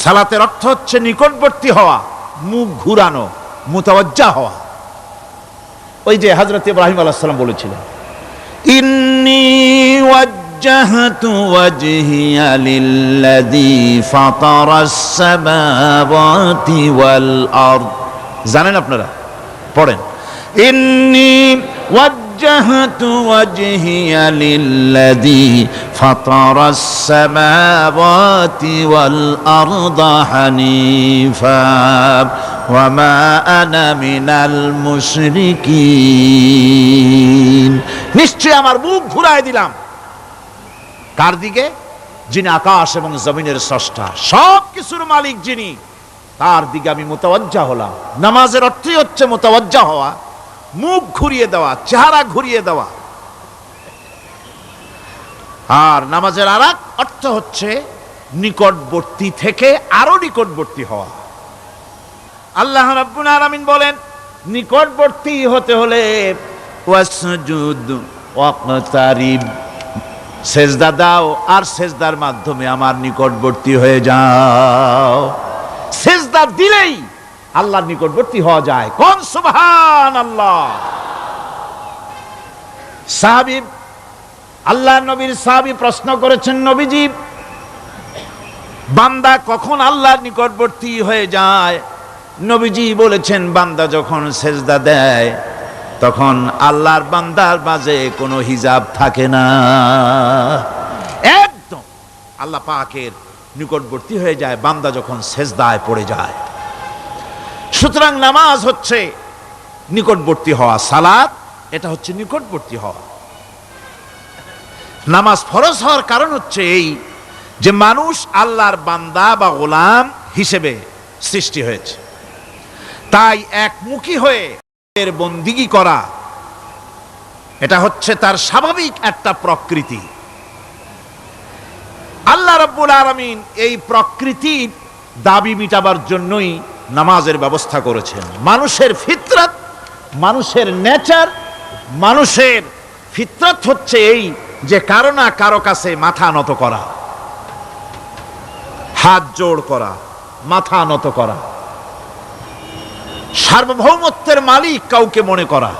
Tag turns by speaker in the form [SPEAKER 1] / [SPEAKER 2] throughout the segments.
[SPEAKER 1] সালাতের অর্থ হচ্ছে নিকটবর্তী হওয়া, মুখ ঘুরানো, মুতাওয়াজ্জা হওয়া। ওই যে হযরত ইব্রাহিম আলাইহিস সালাম বলেছিলেন, ইন্নী ওয়াজ্জাহতু ওয়াজহিয়া লিল্লাযী ফাতারাস সামাওয়াতি ওয়াল আরদ। জানেন আপনারা? পড়েন, ইন্নী ওয়াজ্জাহতু ওয়াজহিয়া লিল্লাযী ফাতারাস সামাওয়াতি ওয়াল আরদা হানিফা ওয়া মা আনা মিনাল মুশরিকিন। নিশ্চয় আমার মুখ ঘুরায় দিলাম কার দিকে? যিনি আকাশ এবং জমিনের স্রষ্টা, সব কিছুর মালিক যিনি, তার দিকে আমি মুতাওয়াজ্জা হলাম। নামাজের অর্থই হচ্ছে মুতাওয়াজ্জা হওয়া, মুখ ঘুরিয়ে দেওয়া, চেহারা ঘুরিয়ে দেওয়া। আর নামাজের আরেক অর্থ হচ্ছে নিকটবর্তী থেকে আরো নিকটবর্তী হওয়া। আল্লাহ রাব্বুল আলামিন বলেন, নিকটবর্তী হতে হলে ওয়াসজুদ ওয়াকতারিব, সেজদা দাও আর সেজদার মাধ্যমে আমার নিকটবর্তী হয়ে যাও। সেজদা দিলেই আল্লাহর নিকটবর্তী হওয়া যায়। কোন সুবহানাল্লাহ। সাহাবী, আল্লাহ নবীর সাহাবী প্রশ্ন করেছেন, নবীজি, বান্দা কখন আল্লাহর নিকটবর্তী হয়ে যায়? নবীজি বলেছেন, বান্দা যখন সেজদা দেয় তখন আল্লাহর বান্দার মাঝে কোনো হিজাব থাকে না, একদম আল্লাহ পাকের নিকটবর্তী হয়ে যায় বান্দা যখন সেজদায় পড়ে যায়। সুতরাং নামাজ হচ্ছে নিকটবর্তী হওয়া, সালাত এটা হচ্ছে নিকটবর্তী হওয়া। নামাজ ফরজ হওয়ার কারণ হচ্ছে এই যে মানুষ আল্লাহর বান্দা বা গোলাম হিসেবে সৃষ্টি হয়েছে, তাই একমুখী হয়ে এর বন্দিগি করা এটা হচ্ছে তার স্বাভাবিক একটা প্রকৃতি। আল্লাহ রাব্বুল আলামিন এই প্রকৃতির দাবি মিটাবার জন্যই নামাজের ব্যবস্থা করেছেন। মানুষের ফিতরত, মানুষের নেচার, মানুষের ফিতরত হচ্ছে এই যে কারো না কারো কাছে মাথা নত করা, হাত জোড় করা, মাথা নত করা, সার্বভৌমত্বের মালিক কাউকে মনে করা।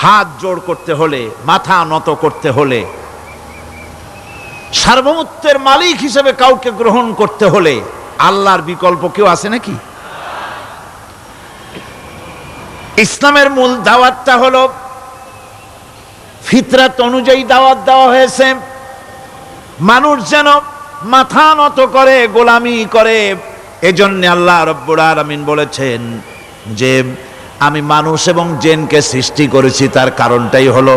[SPEAKER 1] হাত জোড় করতে হলে, মাথা নত করতে হলে, সার্বভৌমত্বের মালিক হিসেবে কাউকে গ্রহণ করতে হলে আল্লাহর বিকল্প কেউ আছে নাকি? ইসলামের মূল দাওয়াতটা হলো ফিতরাত অনুযায়ী দাওয়াত দেওয়া হয়েছে, মানুষ যেন মাথা নত করে, গোলামি করে। এজন্য আল্লাহ রাব্বুল আলামিন বলেছেন যে আমি মানুষ এবং জিনকে সৃষ্টি করেছি, তার কারণটাই হলো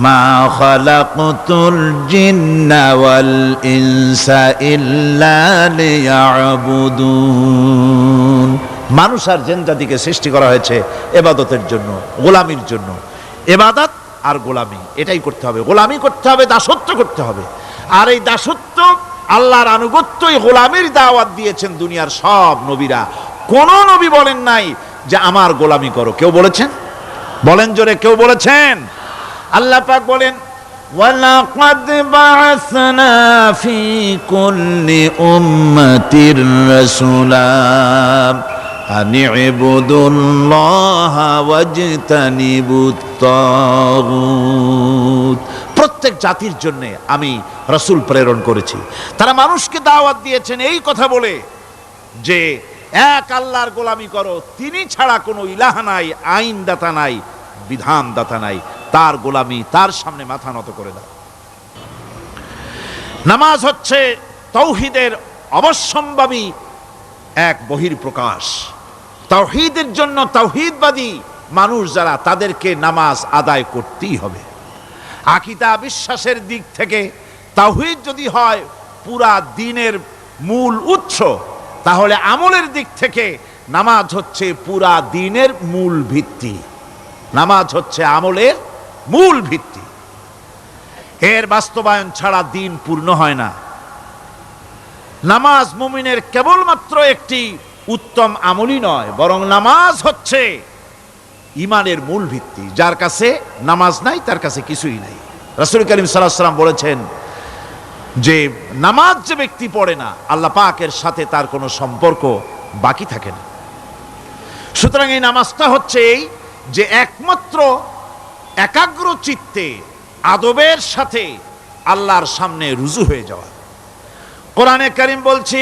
[SPEAKER 1] মা খালাকতুল জিন্না ওয়াল ইনসা ইল্লা লিয়াবুদুন। মানুষ আর জিন জাতিকে সৃষ্টি করা হয়েছে ইবাদতের জন্য, গোলামির জন্য। ইবাদত আর গোলামি এটাই করতে হবে, গোলামি করতে হবে, দাসত্ব করতে হবে। আর এই দাসত্ব, আল্লাহর আনুগত্যই গোলামির দাওয়াত দিয়েছেন দুনিয়ার সব নবীরা। কোন নবী বলেন নাই যে আমার গোলামি করো। কেউ বলেছেন? বলেন জোরে, কেউ বলেছেন? আল্লাহ পাক বলেন, ওয়ালাকাদ বা'আসনা ফি কুল্লি উম্মাতির রাসূলা আন ইবুদুল্লাহা ওয়াজতানিবুত তাগুত। প্রত্যেক জাতির জন্য আমি রাসূল প্রেরণ করেছি, তারা মানুষকে দাওয়াত দিয়েছেন এই কথা বলে যে এক আল্লাহর গোলামি করো, তিনি ছাড়া কোনো ইলাহ নাই, আইনদাতা নাই, বিধানদাতা নাই, তার গোলামি, তার সামনে মাথা নত করে দাও। নামাজ হচ্ছে তাওহীদের অবশ্যম্ভাবী এক বহির্প্রকাশ। তাওহীদের জন্য তাওহীদবাদী মানুষ যারা, তাদেরকে নামাজ আদায় করতেই হবে। আকীদা বিশ্বাসের দিক থেকে তাওহীদ যদি হয় পুরা দ্বীনের মূল উৎস, তাহলে আমলের দিক থেকে নামাজ হচ্ছে পুরা দ্বীনের মূল ভিত্তি। নামাজ হচ্ছে আমলের মূল ভিত্তি, এর বাস্তবায়ন ছাড়া দ্বীন পূর্ণ হয় না। নামাজ মুমিনের কেবলমাত্র একটি উত্তম আমলই নয়, বরং নামাজ হচ্ছে ঈমানের মূল ভিত্তি। যার কাছে নামাজ নাই তার কাছে কিছুই নাই। রাসূল করিম সাল্লাল্লাহু আলাইহি ওয়াসাল্লাম বলেছেন, যে নামাজ যে ব্যক্তি পড়ে না, আল্লাহ পাকের সাথে তার কোনো সম্পর্ক বাকি থাকে না। সুতরাং এই নামাজটা হচ্ছে এই যে একমাত্র একাগ্র চিত্তে আদবের সাথে আল্লাহর সামনে রুজু হয়ে যাওয়া। কোরআনে কারীম বলছি,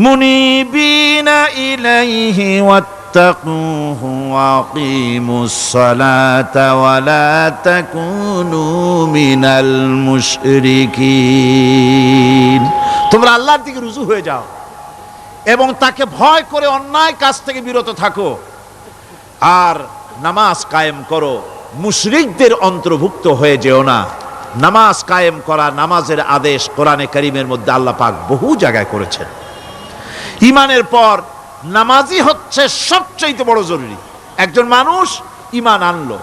[SPEAKER 1] মুনিবিনা ইলাইহি ওয়াত্তাকুহু ওয়াকিমুস সালাতা ওয়া লা তাকুনু মিনাল মুশরিকিন। তোমরা আল্লাহর দিকে রুজু হয়ে যাও এবং তাকে ভয় করে অন্যায় কাজ থেকে বিরত থাকো, আর নামাজ কায়েম করো, মুশরিকদের অন্তর্ভুক্ত হয়ে যেও না। নামাজ কায়েম করা, নামাজের আদেশ কোরআনে কারীমের মধ্যে আল্লাহ পাক বহু জায়গায় করেছেন। ঈমানের পর নামাজই হচ্ছে সবচেয়ে বড় জরুরি। একজন মানুষ ঈমান আনলো,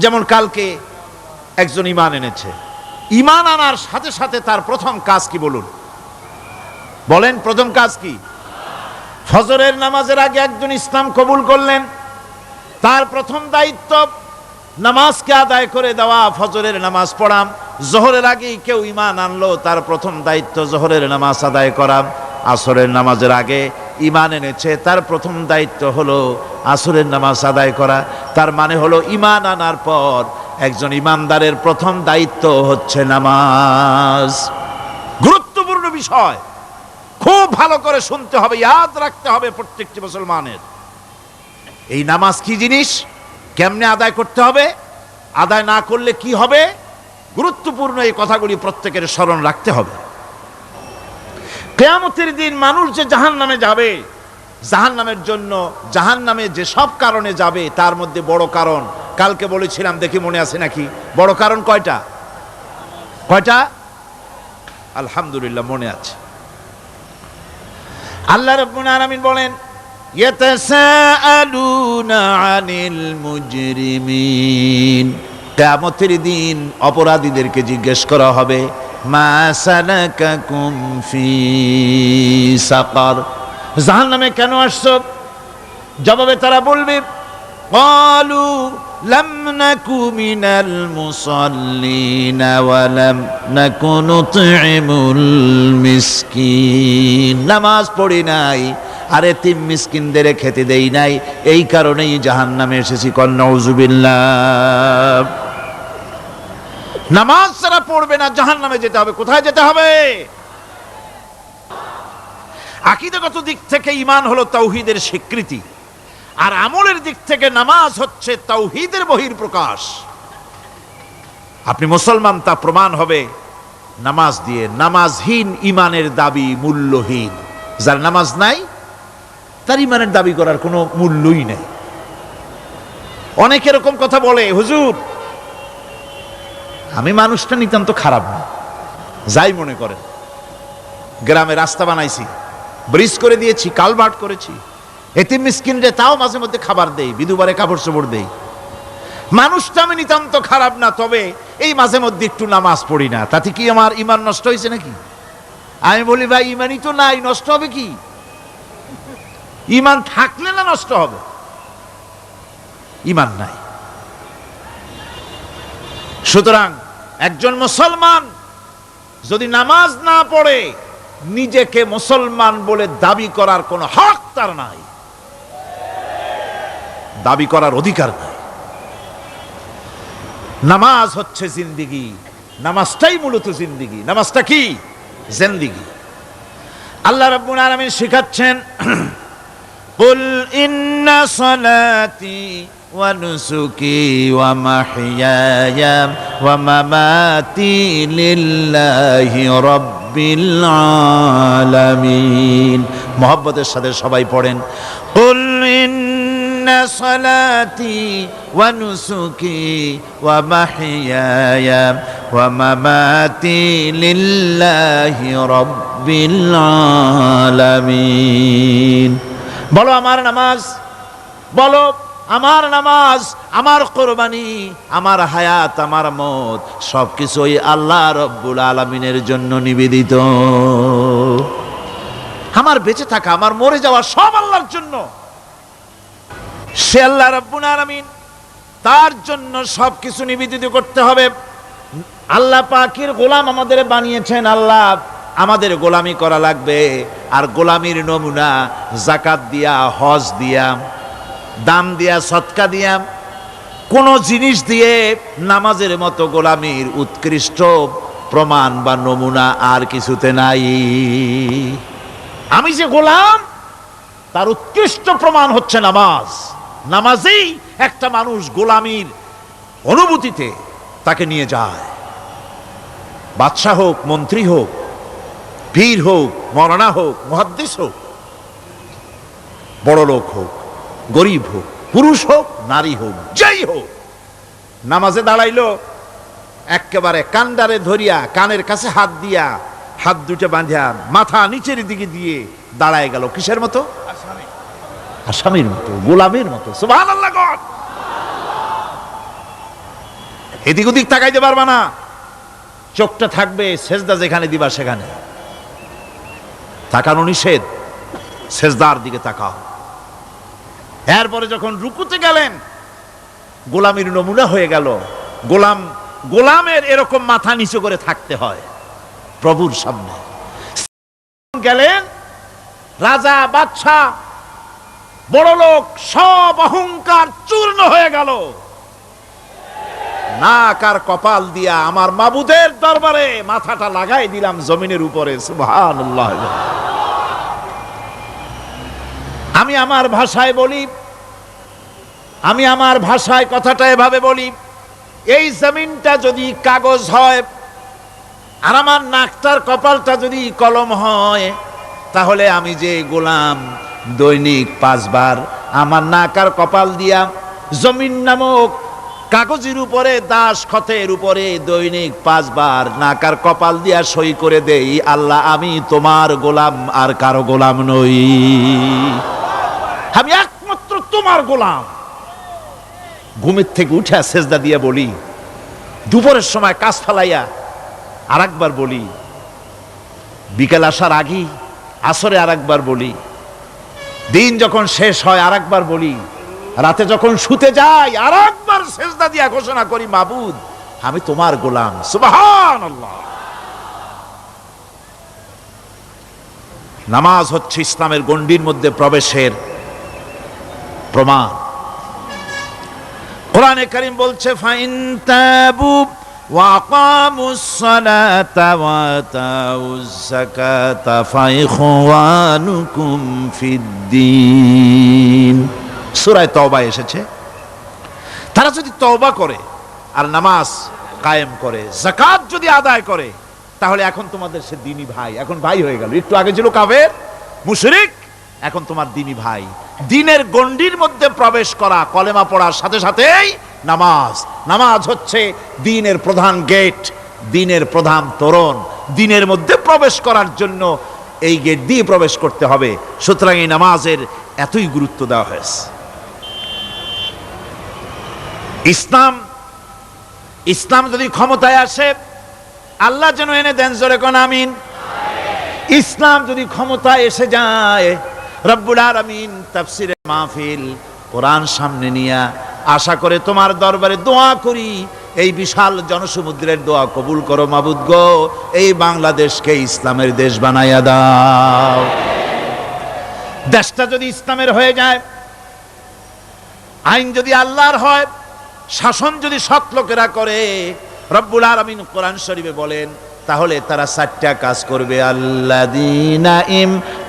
[SPEAKER 1] যেমন কালকে একজন ঈমান এনেছে, ঈমান আনার সাথে সাথে তার প্রথম কাজ কি বলুন? বলেন, প্রথম কাজ কি? ফজরের নামাজের আগে একজন ইসলাম কবুল করলেন, তার প্রথম দায়িত্ব নামাজকে আদায় করে দেওয়া, ফজরের নামাজ পড়া। জোহরের আগেই কেউ ঈমান আনলো, তার প্রথম দায়িত্ব জোহরের নামাজ আদায় করা। আসরের নামাজের আগে ঈমান এনেছে, তার প্রথম দায়িত্ব হলো আসরের নামাজ আদায় করা। তার মানে হলো ঈমান আনার পর একজন ঈমানদারের প্রথম দায়িত্ব হচ্ছে নামাজ। গুরুত্বপূর্ণ বিষয়, খুব ভালো করে শুনতে হবে, ইয়াদ রাখতে হবে প্রত্যেকটি মুসলমানের। এই নামাজ কি জিনিস, কেমনে আদায় করতে হবে, আদায় না করলে কি হবে, গুরুত্বপূর্ণ এই কথাগুলি প্রত্যেকের স্মরণ রাখতে হবে। কিয়ামতের দিন মানুষ যে জাহান্নামে যাবে, জাহান্নামের জন্য, জাহান্নামে যে সব কারণে যাবে তার মধ্যে বড় কারণ কালকে বলেছিলাম, দেখি মনে আছে নাকি? বড় কারণ কয়টা? কয়টা? আলহামদুলিল্লাহ মনে আছে। আল্লাহ রাব্বুল আলামিন বলেন, ইয়াতাসাআলুনা আনিল মুজরিমিন। কিয়ামতের দিন অপরাধীদেরকে জিজ্ঞেস করা হবে, মা সালাকাকুম ফি সাকার, জাহান্নামে কেন আসছো? জবাবে তারা বলবে, ক্বালু লাম নাকু মিনাল মুসাল্লিনা ওয়া লাম নাকু নুতঈমুল মিসকিন। নামাজ পড়ি নাই আর এতিম মিসকিনদের খেতে দেই নাই, এই কারণেই জাহান্নামে এসেছি। কল নাউযুবিল্লাহ। নামাজ যারা পড়বে না জাহান্নামে যেতে হবে। কোথায় যেতে হবে? আকীদাগত দিক থেকে ঈমান হলো তাওহীদের স্বীকৃতি, আর আমলের দিক থেকে নামাজ হচ্ছে তাওহীদের বহিঃপ্রকাশ। আপনি মুসলমান তা প্রমাণ হবে নামাজ দিয়ে। নামাজহীন ঈমানের দাবি মূল্যহীন। যার নামাজ নাই তার ঈমানের দাবি করার কোনো মূল্যই নেই। অনেক এরকম কথা বলে, হুজুর আমি মানুষটা নিতান্ত খারাপ না, যাই মনে করেন, গ্রামে রাস্তা বানাইছি, ব্রিজ করে দিয়েছি, কালভার্ট করেছি, এতিম মিসকিনরে তাও মাঝে মধ্যে খাবার দেই, বিধবারে কাপড় চোপড় দেই, মানুষটা আমি নিতান্ত খারাপ না, তবে এই মাঝে মধ্যে একটু নামাজ পড়ি না, তাতে কি আমার ঈমান নষ্ট হয়েছে নাকি? আমি বলি, ভাই ঈমানই তো নাই, নষ্ট হবে কি? ঈমান থাকলে না নষ্ট হবে? ঈমান নাই। সুতরাং একজন মুসলমান যদি নামাজ না পড়ে, নিজেকে মুসলমান বলে দাবি করার কোনো হক তার নাই, দাবি করার অধিকার নাই। নামাজ হচ্ছে জিন্দিগি, নামাজটাই মূলত জিন্দিগি। নামাজটা কি? জিন্দিগি। আল্লাহ রাব্বুল আলামিন শিখাচ্ছেন, কুল ইন্না সালাতি ওয়া নুসুকি ওয়া মাহইয়ায়া ওয়া মামাতি লিল্লাহি রাব্বিল আলামিন। মুহাব্বতের সাথে সবাই পড়েন, কুল ইন্না সালাতি ওয়া নুসুকি ওয়া মাহইয়ায়া ওয়া মামাতি লিল্লাহি রাব্বিল আলামিন। বলো আমার নামাজ, বলো আমার নামাজ, আমার কোরবানি, আমার হায়াত, আমার মত সবকিছুই আল্লাহ রব্বুল আলামিনের জন্য নিবেদিত। আমার বেঁচে থাকা, আমার মরে যাওয়া সব আল্লাহর জন্য। সে আল্লাহ রব্বুল আলামিন, তার জন্য সবকিছু নিবেদিত করতে হবে। আল্লাহ পাকের গোলাম আমাদের বানিয়েছেন, আল্লাহ আমাদের গোলামি করা লাগবে। আর গোলামির নমুনা যাকাত দিয়া, হজ দিয়া, দান দিয়া, সদকা দিয়া, কোন জিনিস দিয়ে নামাজের মতো গোলামির উৎকৃষ্ট প্রমাণ বা নমুনা আর কিছুতে নাই। আমি যে গোলাম তার উৎকৃষ্ট প্রমাণ হচ্ছে নামাজ। নামাজেই একটা মানুষ গোলামির অনুভূতিতে তাকে নিয়ে যায়। বাদশাহ হোক, মন্ত্রী হোক, পীর হোক, মৌলানা হোক, মুহাদ্দিস হোক, বড় লোক হোক, গরিব হোক, পুরুষ হোক, নারী হোক, যাই হোক, নামাজে দাঁড়াইলো, একেবারে কান্ডারে ধরিয়া কানের কাছে হাত দিয়া, হাত দুটো বাঁধিয়া মাথা নিচের দিকে দিয়ে দাঁড়ায় গেল। কিসের মতো? আসামির মতো, গোলামের মতো। সুবহানাল্লাহ। এদিক ওদিক তাকাইতে পারবা না, চোখটা থাকবে সেজদা যেখানে দিবা সেখানে। তাকানো নিষেধ, সেজদার দিকে তাকাও। এরপরে যখন রুকুতে গেলেন, গোলামির নমুনা হয়ে গেল। গোলামের এরকম মাথা নিচু করে থাকতে হয় প্রভুর সামনে। গেলেন, রাজা, বাদশাহ, বড় লোক, সব অহংকার চূর্ণ হয়ে গেল। নাক আর কপাল দিয়া আমার মাবুদের দরবারে মাথাটা লাগাই দিলাম জমিনের উপরে। সুবহানাল্লাহ। আমি আমার ভাষায় বলি, আমি আমার ভাষায় কথাটা এভাবে বলি, এই জমিনটা যদি কাগজ হয় আর আমার নাকটার কপালটা যদি কলম হয়, তাহলে আমি যে গোলাম দৈনিক 5 বার আমার নাক আর কপাল দিয়া জমিন নামক কাগজের উপরে, দাস খতের উপরে দৈনিক 5 বার নাক আর কপাল দিয়া সই করে দেই, আল্লাহ আমি তোমার গোলাম, আর কারো গোলাম নই, আমি একমাত্র তোমার গোলাম। ঘুমের থেকে উঠে সেজদা দিয়া বলি, দুপুরের সময় কাজ ফালাইয়া আর একবার বলি, বিকেল আসার আগেই আসরে আর একবার বলি, দিন যখন শেষ হয় আর একবার বলি, রাতে যখন শুতে যাই আর একবার সেজদা দিয়া ঘোষণা করি, মাবুদ আমি তোমার গোলাম। সুবহানাল্লাহ। নামাজ হচ্ছে ইসলামের গণ্ডির মধ্যে প্রবেশের প্রমাণ। কোরআনে কারীম বলছে, ফাইন তাবু ওয়া আকামুস সালাতা ওয়া আতাউজ যাকাতা ফাইখওয়ানুকুম ফিদ্দীন। সূরা তওবা এসেছে, তারা যদি তওবা করে আর নামাজ কায়েম করে, যাকাত যদি আদায় করে, তাহলে এখন তোমাদের সে দ্বীনি ভাই, এখন ভাই হয়ে গেল। একটু আগে ছিল কাফের, মুশরিক, এখন তোমার দ্বীনি ভাই। দ্বীনের গণ্ডির মধ্যে প্রবেশ করা, কলেমা পড়ার সাথে সাথেই নামাজ। নামাজ হচ্ছে দ্বীনের প্রধান গেট, দ্বীনের প্রধান তোরণ। দ্বীনের মধ্যে প্রবেশ করার জন্য এই গেট দিয়ে প্রবেশ করতে হবে। সুতরাং এই নামাজের এতই গুরুত্ব দেওয়া হয়েছে। ইসলাম যদি ক্ষমতায় আসে, আল্লাহ যেন এনে দেন, জোরে কোন আমিন। ইসলাম যদি ক্ষমতায় এসে যায়, রব্বুল আলামিন তাফসিরে মাহফিল, কোরআন সামনে নিয়ে আশা করে তোমার দরবারে দোয়া করি, এই বিশাল জনসমুদ্রের দোয়া কবুল করো মাবুদ গো, এই বাংলাদেশকে ইসলামের দেশ বানাইয়া দাও। দেশটা যদি ইসলামের হয়ে যায়, আইন যদি আল্লাহর হয়, শাসন যদি সৎ লোকেরা করে, রব্বুল আলামিন কোরআন শরীফে বলেন, তাহলে তারা 4টা কাজ করবে। আল্লাযীনা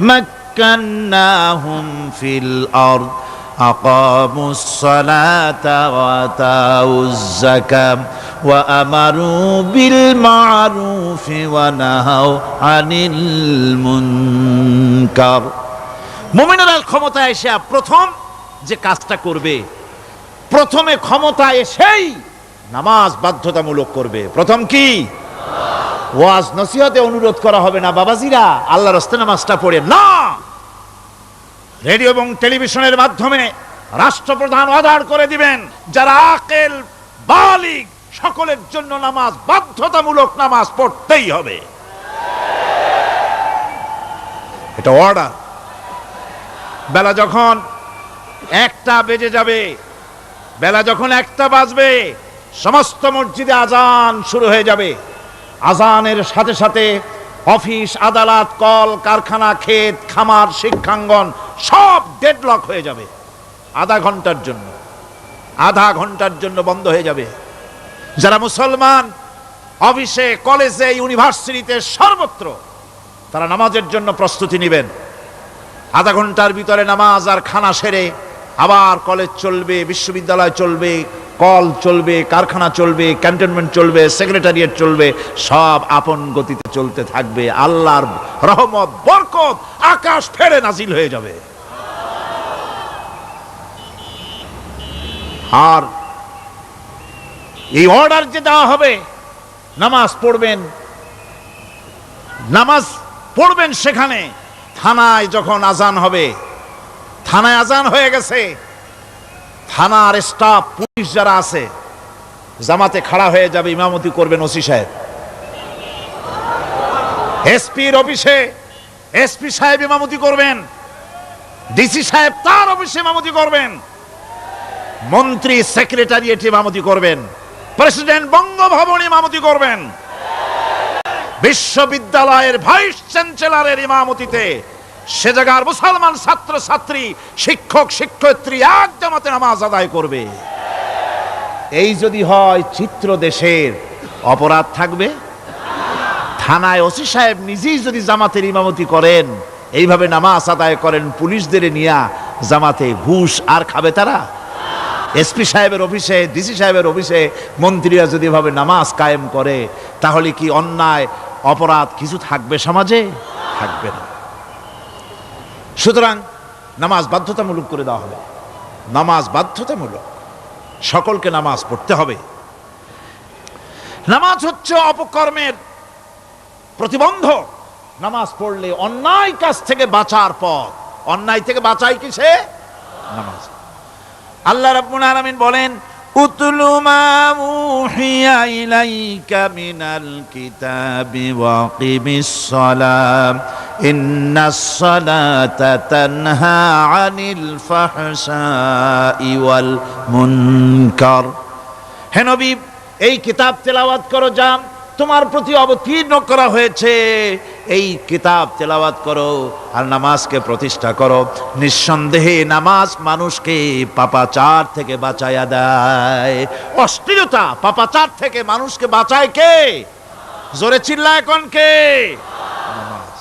[SPEAKER 1] মাক্কান্নাহুম ফিল আরদ আকামুস সালাতা ওয়া আতাউজ যাকাত ওয়া আমারু বিল মা'রুফি ওয়া নাহাউ আনিল মুনকার। মুমিনেরা ক্ষমতায় এসে প্রথম যে কাজটা করবে, প্রথমে ক্ষমতা এসেই নামাজ বাধ্যতামূলক করবে। প্রথম কি? ওয়াজ নসিহতে অনুরোধ করা হবে না, বাবাজিরা আল্লাহর রাস্তায় নামাজটা পড়ে না। রেডিও এবং টেলিভিশনের মাধ্যমে রাষ্ট্রপ্রধান অর্ডার করে দিবেন, যারা আকেল বালিগ সকলের জন্য নামাজ বাধ্যতামূলক, নামাজ পড়তেই হবে, এটা অর্ডার। বেলা যখন 1টা বেজে যাবে, বেলা যখন 1টা বাজবে, সমস্ত মসজিদে আজান শুরু হয়ে যাবে। আজানের সাথে সাথে অফিস, আদালত, কল কারখানা, ক্ষেত খামার, শিক্ষাঙ্গন সব ডেডলক হয়ে যাবে। আধা ঘন্টার জন্য বন্ধ হয়ে যাবে। যারা মুসলমান অফিসে, কলেজে, ইউনিভার্সিটিতে, সর্বত্র তারা নামাজের জন্য প্রস্তুতি নেবেন। আধা ঘন্টার ভিতরে নামাজ আর খানা সেরে আবার কলেজ চলবে, বিশ্ববিদ্যালয় চলবে, কল চলবে, কারখানা চলবে, ক্যান্টনমেন্ট চলবে, সেক্রেটারিয়েট চলবে, সব আপন গতিতে চলতে থাকবে। আল্লাহর রহমত, বরকত আকাশ ফেড়ে নাজিল হয়ে যাবে। আর এই অর্ডার যে দেওয়া হবে, নামাজ পড়বেন সেখানে। থানায় যখন আজান হবে, থানায় আজান হয়ে গেছে, থানার স্টাফ, পুলিশ যারা আছে জামাতে খাড়া হয়ে যাবে, ইমামতি করবেন ওসি সাহেব। এসপির অফিসে এসপি সাহেব ইমামতি করবেন, ডিসি সাহেব তার অফিসে ইমামতি করবেন, মন্ত্রী সেক্রেটারিয়েট ইমামতি করবেন, প্রেসিডেন্ট বঙ্গভবন ইমামতি করবেন, বিশ্ববিদ্যালয়ের ভাইস চ্যান্সেলরের ইমামতিতে সে জায়গার মুসলমান ছাত্র ছাত্রী, শিক্ষক শিক্ষয়িত্রী এক জামাতে নামাজ আদায় করবে। এই যদি হয় চিত্র দেশের, অপরাধ থাকবে? থানায় ওসি সাহেব নিজেই যদি জামাতের ইমামতি করেন, এইভাবে নামাজ আদায় করেন পুলিশদের নিয়ে জামাতে, ঘুষ আর খাবে তারা? এসপি সাহেবের অফিসে, ডিসি সাহেবের অফিসে মন্ত্রীরা যদি এভাবে নামাজ কায়েম করে, তাহলে কি অন্যায় অপরাধ কিছু থাকবে সমাজে? থাকবে না। সুতরাং নামাজ বাধ্যতামূলক করে দেওয়া হবে। নামাজ বাধ্যতামূলক, সকলকে নামাজ পড়তে হবে। নামাজ হচ্ছে অপকর্মের প্রতিবন্ধক। নামাজ পড়লে অন্যায় কাজ থেকে বাঁচার পথ। অন্যায় থেকে বাঁচাই কিসে? নামাজ। আল্লাহ রাব্বুল আলামিন বলেন, উতলু মা উহিয়া ইলাইকা মিনাল কিতাবি ওয়া কিমিস সালাম ইন্নাস সালাতা তানহা আনিল ফাহশাই ওয়াল মুনকার। হে নবী, এই কিতাব তেলাওয়াত করো, যা তোমার প্রতি অবতীর্ণ করা হয়েছে, এই কিতাব তেলাওয়াত করো আর নামাজকে প্রতিষ্ঠা করো। নিঃসন্দেহে নামাজ মানুষকে পাপাচার থেকে বাঁচায়া দেয়। অশ্লীলতা, পাপাচার থেকে মানুষকে বাঁচায় কে? জোরে চিল্লায় কোন কে? নামাজ।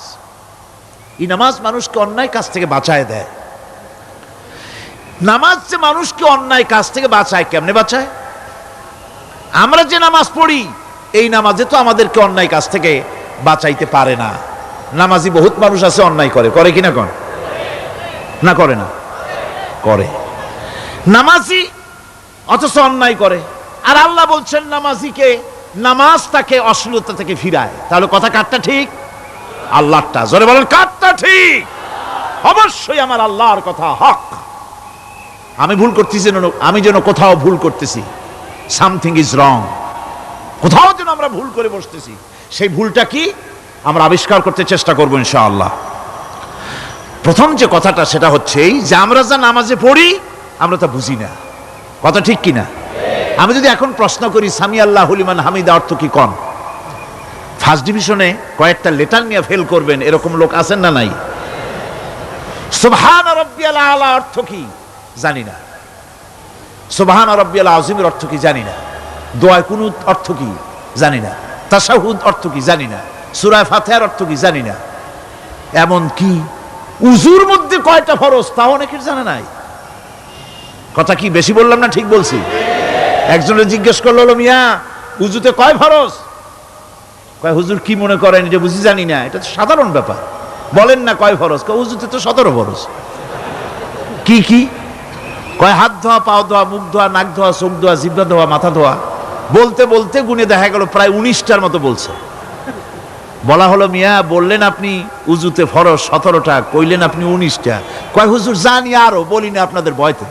[SPEAKER 1] এই নামাজ মানুষকে অন্যায় কাজ থেকে বাঁচায় দেয়। নামাজ যে মানুষকে অন্যায় কাজ থেকে বাঁচায়, কেমনে বাঁচায়? আমরা যে নামাজ পড়ি, এই নামাজে তো আমাদেরকে অন্যায় কাজ থেকে বাঁচাইতে পারে না। নামাজি বহুত মানুষ আছে অন্যায় করে, করে কিনা কোন? না করে না? করে। নামাজি অথচ অন্যায় করে। আর আল্লাহ বলছেন নামাজিকে, নামাজ তাকে অশ্লীলতা থেকে ফিরায়। তাহলে কথা কারটা ঠিক? আল্লাহরটা। জোরে বলেন, কারটা ঠিক? অবশ্যই আমার আল্লাহর কথা হক। আমি ভুল করতেছি, আমি যেন কোথাও ভুল করতেছি, সামথিং ইজ রং, কোথাও যেন আমরা ভুল করে বসতেছি, সেই ভুলটা কি আমরা আবিষ্কার করতে চেষ্টা করবো ইনশাআল্লাহ। প্রথম যে কথাটা সেটা হচ্ছে এই যে আমরা যা নামাজে পড়ি আমরা তা বুঝি না। কথা ঠিক কিনা? আমি যদি এখন প্রশ্ন করি সামি আল্লাহু লিমান হামিদা অর্থ কি কোন, ফার্স্ট ডিভিশনে কয়েকটা লেটার নিয়ে ফেল করবেন এরকম লোক আছেন না নাই? সুবহান রাব্বিয়াল আলা অর্থ কি জানি না, সুবহান রাব্বিয়াল আযীমের অর্থ কি জানি না, দোয়া কুনুত অর্থ কি জানি না, তাশাহুদ অর্থ কি জানি না, সূরা ফাতিহার অর্থ কি জানি না। এমন কি উজুর মধ্যে কয়টা ফরজ তাও অনেকের জানা নাই। কথা কি বেশি বললাম না ঠিক বলছি? একজনে জিজ্ঞেস করলো, মিয়া উজুতে কয় ফরজ? কয় হুজুর কি মনে করেন যে বুঝি জানি না? এটা তো সাধারণ ব্যাপার, বলেন না কয় ফরজ? কয় উজুতে তো 17 ফরজ। কি কি? কয় হাত ধোয়া, পাও ধোয়া, মুখ ধোয়া, নাক ধোয়া, চোখ ধোয়া, জিহ্বা ধোয়া, মাথা ধোয়া। বলতে বলতে গুনে দেখা গেল প্রায় 19টার মতো বলছে। বলা হলো, মিয়া বললেন আপনি উজুতে ফরজ 17টা, কইলেন আপনি 19টা। কয় হুজুর জানি আরো, বলি না আপনাদের ভয়তে।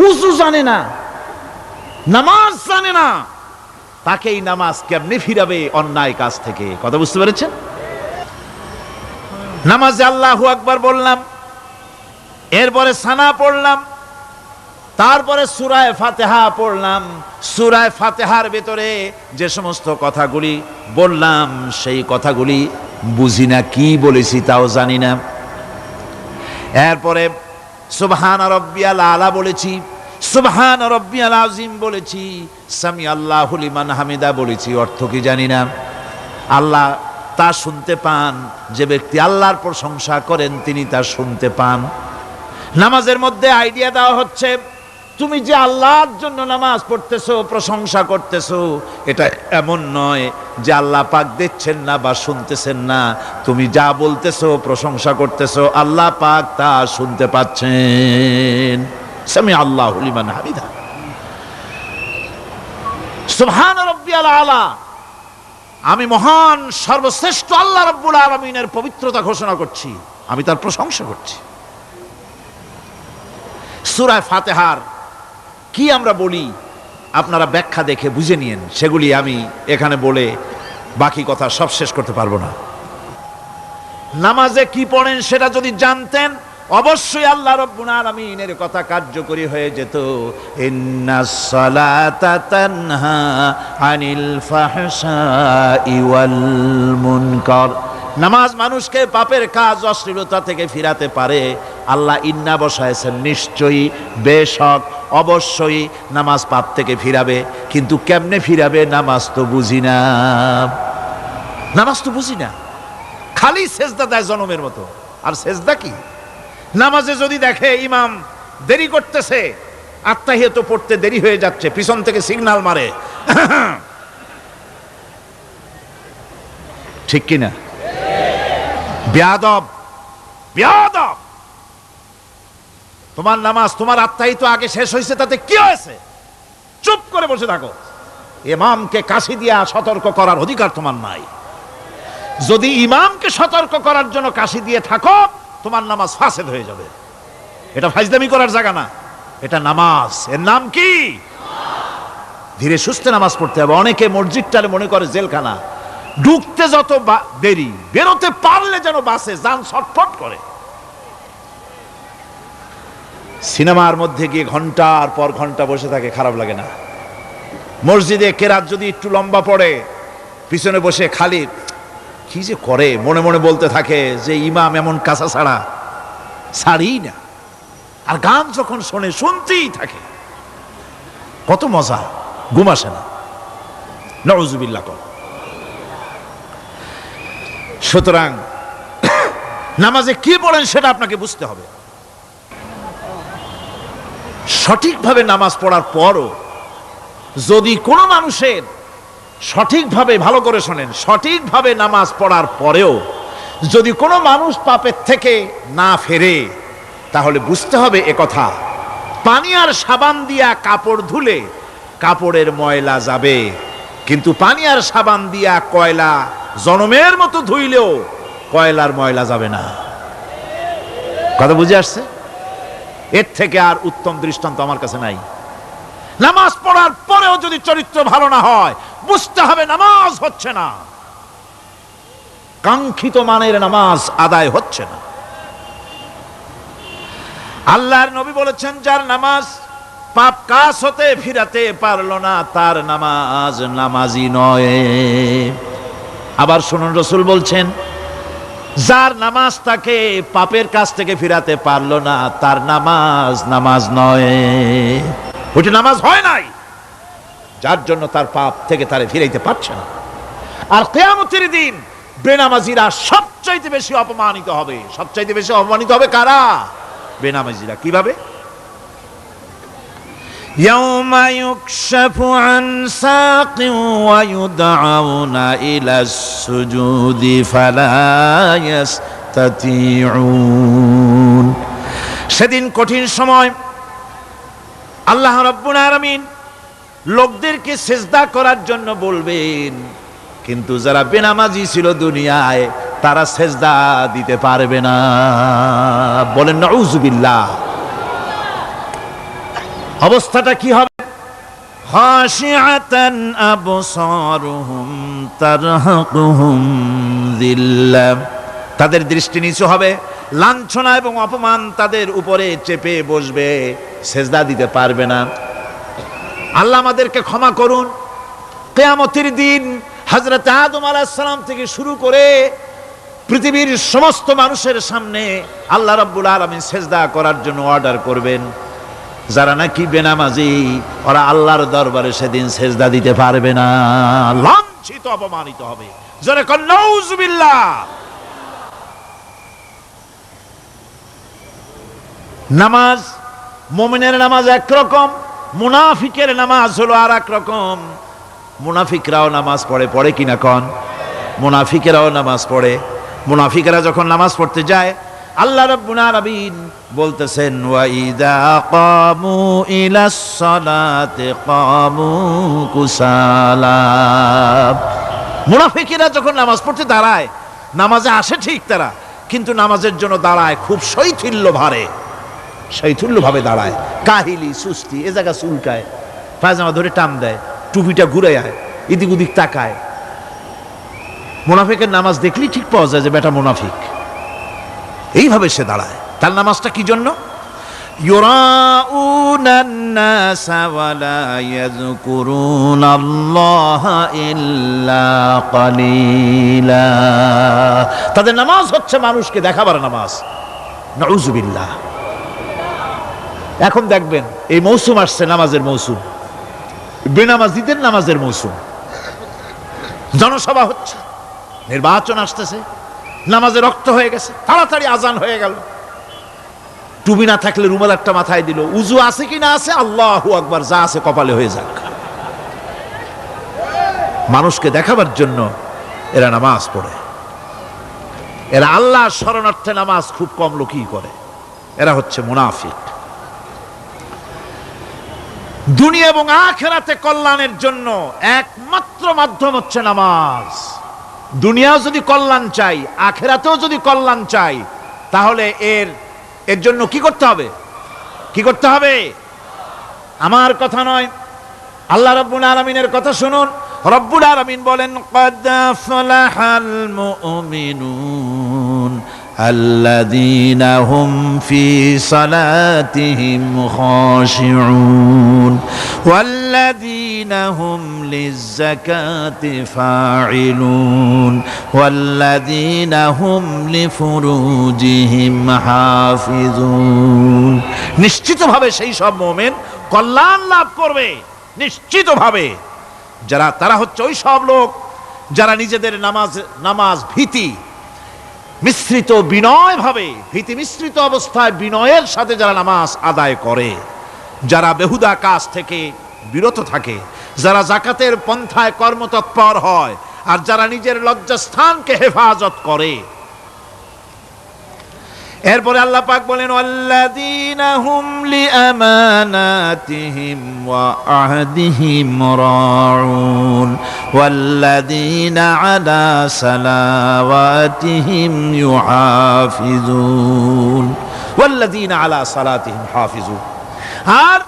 [SPEAKER 1] উজু জানে না, নামাজ জানে না, তাকে এই নামাজ কেমনে ফিরাবে অন্যায় কাজ থেকে? কথা বুঝতে পেরেছেন? নামাজে আল্লাহু আকবার বললাম, এরপরে সানা পড়লাম, তারপরে সূরা ফাতিহা পড়লাম। সূরা ফাতিহার ভিতরে যে সমস্ত কথাগুলি বললাম সেই কথাগুলি বুঝি না, কি বলেছি তাও জানি না। এরপরে সুবহান রাব্বিয়াল আলা বলেছি, সুবহান রাব্বিয়াল আযীম বলেছি, সামি আল্লাহু লিমান হামিদা বলেছি, অর্থ কি জানি না। আল্লাহ তা শুনতে পান, যে ব্যক্তি আল্লাহর প্রশংসা করেন তিনি তা শুনতে পান। নামাজের মধ্যে আইডিয়া দেওয়া হচ্ছে, তুমি যে আল্লাহর জন্য নামাজ পড়তেছো, প্রশংসা করতেছো, এটা এমন নয় যে আল্লাহ পাক দেখছেন না বা শুনতেছেন না। তুমি যা বলতেছো, প্রশংসা করতেছো, আল্লাহ পাক তা শুনতে পাচ্ছেন। সামি আল্লাহু লিমান হামিদা। সুবহান রাব্বিয়াল আলা, আমি মহান সর্বশ্রেষ্ঠ আল্লাহ রাব্বুল আলামিনের পবিত্রতা ঘোষণা করছি, আমি তার প্রশংসা করছি। সূরা ফাতিহার কি আমরা বলি আপনারা ব্যাখ্যা দেখে বুঝে নিয়েন, সেগুলি আমি এখানে বলে বাকি কথা সব শেষ করতে পারবো না। নামাজে কি পড়েন সেটা যদি জানতেন, অবশ্যই আল্লাহ রাব্বুল আলামিনের কথা কার্যকরী হয়ে যেত। ইন্নাস সালাতা তানহা আনিল ফাহশাই ওয়াল মুনকার, নামাজ মানুষকে পাপের কাজ, অশ্লীলতা থেকে ফিরাতে পারে। আল্লাহ ইন্না বসায়ছেন, নিশ্চয়ই, বেশক, অবশ্যই নামাজ পাপ থেকে ফিরাবে। কিন্তু কেমনে ফিরাবে নামাজ তো বুঝি না, নামাজ তো বুঝি না। খালি সেজদা দেয় জনমের মতো, আর সেজদা কি? নামাজে যদি দেখে ইমাম দেরি করতেছে, আত্তাহিয়াত পড়তে দেরি হয়ে যাচ্ছে, পিছন থেকে সিগন্যাল মারে, ঠিক কিনা? বেয়াদব, বেয়াদব। তোমার নামাজ, তোমার আত্তাহিয়াত আগে শেষ হয়েছে, তাতে কি হয়েছে? চুপ করে বসে থাকো। ইমামকে কাশি দিয়া সতর্ক করার অধিকার তোমার নাই। যদি ইমামকে সতর্ক করার জন্য কাশি দিয়ে থাকো, তোমার নামাজ ফাসেদ হয়ে যাবে। এটা ফাজলামি করার জায়গা না, এটা নামাজ। এর নাম কি? ধীরে সুস্থে নামাজ পড়তে হবে। অনেকে মসজিদটারে মনে করে জেলখানা, ঢুকতে যত দেরি, বেরোতে পারলে যেন বাসে যান ছটফট করে। সিনেমার মধ্যে গিয়ে ঘন্টার পর ঘন্টা বসে থাকে, খারাপ লাগে না? মসজিদে কেরাত যদি একটু লম্বা পড়ে, পিছনে বসে খালি কি যে করে মনে মনে বলতে থাকে যে ইমাম এমন কাঁচা ছাড়া ছাড়ি না। আর গান যখন শোনে শুনতেই থাকে, কত মজা, ঘুম আসে না। নাউযুবিল্লাহ। সুতরাং নামাজে কি পড়েন সেটা আপনাকে বুঝতে হবে। সঠিকভাবে নামাজ পড়ার পরও যদি কোনো মানুষের সঠিকভাবে, ভালো করে শোনেন, সঠিকভাবে নামাজ পড়ার পরেও যদি কোনো মানুষ পাপের থেকে না ফেরে, তাহলে বুঝতে হবে একথা, পানি আর সাবান দিয়া কাপড় ধুলে কাপড়ের ময়লা যাবে, কিন্তু পানি আর সাবান দিয়া কয়লা জনমের মতো ধুইলেও কয়লার ময়লা যাবে না। কথা বুঝে আসছে? এর থেকে আর উত্তম দৃষ্টান্ত আমার কাছে নাই। নামাজ পড়ার পরেও যদি চরিত্র ভালো না হয়, বুঝতে হবে নামাজ হচ্ছে না, কাঙ্ক্ষিত মানের নামাজ আদায় হচ্ছে না। আল্লাহর নবী বলেছেন, যার নামাজ পাপ কাজ হতে ফিরাতে পারলো না, তার নামাজ নামাজি নয়। আবার শুনুন, রাসূল বলছেন, যার নামাজ তাকে পাপের কাজ থেকে ফিরাতে পারলো না, তার নামাজ নামাজ নয়। ওইটা নামাজ হয় নাই, যার জন্য তার পাপ থেকে তারে ফিরাইতে পারছে না। আর কিয়ামতের দিন বেনামাজিরা সবচাইতে বেশি অপমানিত হবে। সবচাইতে বেশি অপমানিত হবে কারা? বেনামাজিরা। কিভাবে? ইয়াউমা ইউকশাফু আন সাকিন ওয়া ইউদআউনা ইলাস সুজুদি ফালা ইস্তাতিউন। সেদিন কঠিন সময়, আল্লাহ রাব্বুল আলামিন লোকদেরকে সিজদা করার জন্য বলবেন, কিন্তু যারা বেনামাজি ছিল দুনিয়ায়, তারা সিজদা দিতে পারবে না। বলেন নাউযুবিল্লাহ। অবস্থাটা কি হবে? খাশিআতান আবসারুহুম তারহাকুহুম যিল্লাহ, তাদের দৃষ্টি নিচু হবে, লাঞ্ছনা এবং অপমান তাদের উপরে চেপে বসবে, সেজদা দিতে পারবে না। আল্লাহ আমাদেরকে ক্ষমা করুন। কিয়ামতের দিন হযরত আদম আলাইহিস সালাম থেকে শুরু করে পৃথিবীর সমস্ত মানুষের সামনে আল্লাহ রাব্বুল আলামিন সেজদা করার জন্য অর্ডার করবেন। যারা নাকি বেনামাজি ওরা আল্লাহর দরবারে সেদিন সেজদা দিতে পারবে না, লাঞ্ছিত অপমানিত হবে। জোরে কোন নাউজুবিল্লাহ। নামাজ, মুমিনের নামাজ একরকম, মুনাফিকের নামাজ হলো আর এক রকম। মুনাফিকরাও নামাজ পড়ে, পড়ে কিনা কন? মুনাফিকেরাও নামাজ পড়ে। মুনাফিকেরা যখন নামাজ পড়তে যায় আল্লাহ রাব্বুল আলামিন বলতেছেন ওয়াইদা কামু ইলাস সালাতি কামু কুসালা। মুনাফিকেরা যখন নামাজ পড়তে দাঁড়ায়, নামাজে আসে ঠিক তারা, কিন্তু নামাজের জন্য দাঁড়ায় খুব শৈথিল্যভাবে দাঁড়ায়, কাহিলি সুস্তি, এ জায়গা চুলকায়, পায়জামা ধরে টান দেয়, টুপিটা ঘুরে আয়, এদিক ওদিক তাকায়। মুনাফিকের নামাজ দেখলেই ঠিক পাওয়া যায় যে বেটা মুনাফিক। এইভাবে সে দাঁড়ায়। তার নামাজটা কি জন্য? ইউরাউনান নাসা ওয়ালা ইয়াযকুরুনাল্লাহা ইল্লা কালিলা। তাদের নামাজ হচ্ছে মানুষকে দেখাবার নামাজ। নাউযুবিল্লাহ। এখন দেখবেন এই মৌসুম আসছে, নামাজের মৌসুম, বেনামাজিদের নামাজের মৌসুম। জনসভা হচ্ছে, নির্বাচন আসতেছে, নামাজে রক্ত হয়ে গেছে, তাড়াতাড়ি আজান হয়ে গেল। টুপি না থাকলে রুমাল একটা মাথায় দিল, উজু আছে কি না আছে, আল্লাহু আকবার, যা আছে কপালে হয়ে যাক। মানুষকে দেখাবার জন্য এরা নামাজ পড়ে। এরা আল্লাহর শরণার্থে নামাজ খুব কম লোকই করে। এরা হচ্ছে মুনাফিক। দুনিয়া এবং আখিরাতে কল্যাণের জন্য একমাত্র মাধ্যম হচ্ছে নামাজ। দুনিয়াও যদি কল্যাণ চাই, আখিরাতেও যদি কল্যাণ চাই, তাহলে এর জন্য কি করতে হবে? কি করতে হবে? আমার কথা নয়, আল্লাহ রাব্বুল আলামিনের কথা শুনুন। রব্বুল আলামিন বলেন ক্বাদ আফলাহাল মুমিনুন আল্লাযীনা হুম ফি সালাতিহিম খাশিউন ওয়াল্লাযীনা হুম লিয-যাকাতি ফাঈলুন ওয়াল্লাযীনা হুম লিফুরুজিহিম হাফিজুন। নিশ্চিতভাবে সেই সব মুমিন কল্যাণ লাভ করবে, নিশ্চিতভাবে। তারা হচ্ছে ওই সব লোক যারা নিজেদের নামাজ ভীতি মিশ্রিত বিনয়ভাবে, ভীতি মিশ্রিত অবস্থায় বিনয়ের সাথে যারা নামাজ আদায় করে, যারা বেহুদা কাজ থেকে বিরত থাকে, যারা যাকাতের পন্থায় কর্মতৎপর হয়, আর যারা নিজের লজ্জাস্থানকে হেফাজত করে। এরপরে আল্লাহ পাক বলেন ওয়াল্লাযীনা হুম লিআমানাতিহিম ওয়া আহদিহিম রাউন ওয়াল্লাযীনা আলা সালাওয়াতিহিম ইউহাফিজুন ওয়াল্লাযীনা আলা সালাতিহিম হাফিজুন। আর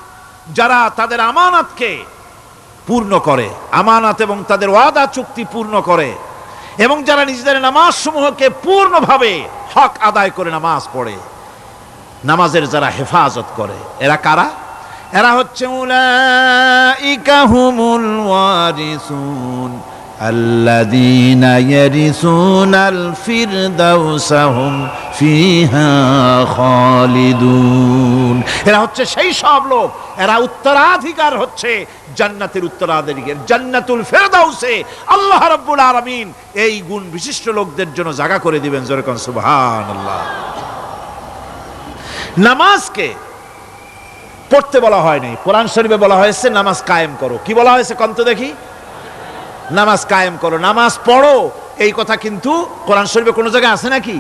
[SPEAKER 1] যারা তাদের আমানতকে পূর্ণ করে, আমানত এবং তাদের ওয়াদা চুক্তি পূর্ণ করে, এবং যারা নিজেদের নামাজ সমূহকে পূর্ণভাবে হক আদায় করে নামাজ পড়ে, নামাজের যারা হেফাজত করে, এরা কারা? এরা হচ্ছে উলাইকা হুমুল ওয়ারিসুন আল্লাযীনা ইয়ারিসুনাল ফিরদাউসা হুম ফিহা খালিদুন। এরা হচ্ছে সেই সব লোক, এরা উত্তরাধিকার হচ্ছে জান্নাতের উত্তরাধিকার, জান্নাতুল ফিরদাউসে আল্লাহ রাব্বুল আলামিন এই গুণ বিশিষ্ট লোকদের জন্য জায়গা করে দিবেন। জোরে কোন সুবহানাল্লাহ। নামাজকে পড়তে বলা হয়নি, কোরআন শরীফে বলা হয়েছে নামাজ কায়েম করো। কি বলা হয়েছে কোন তো দেখি? নামাজ কায়েম করো, নামাজ পড়ো। এই কথা কিন্তু কোরআন শরীফে কোনো জায়গায় আছে নাকি?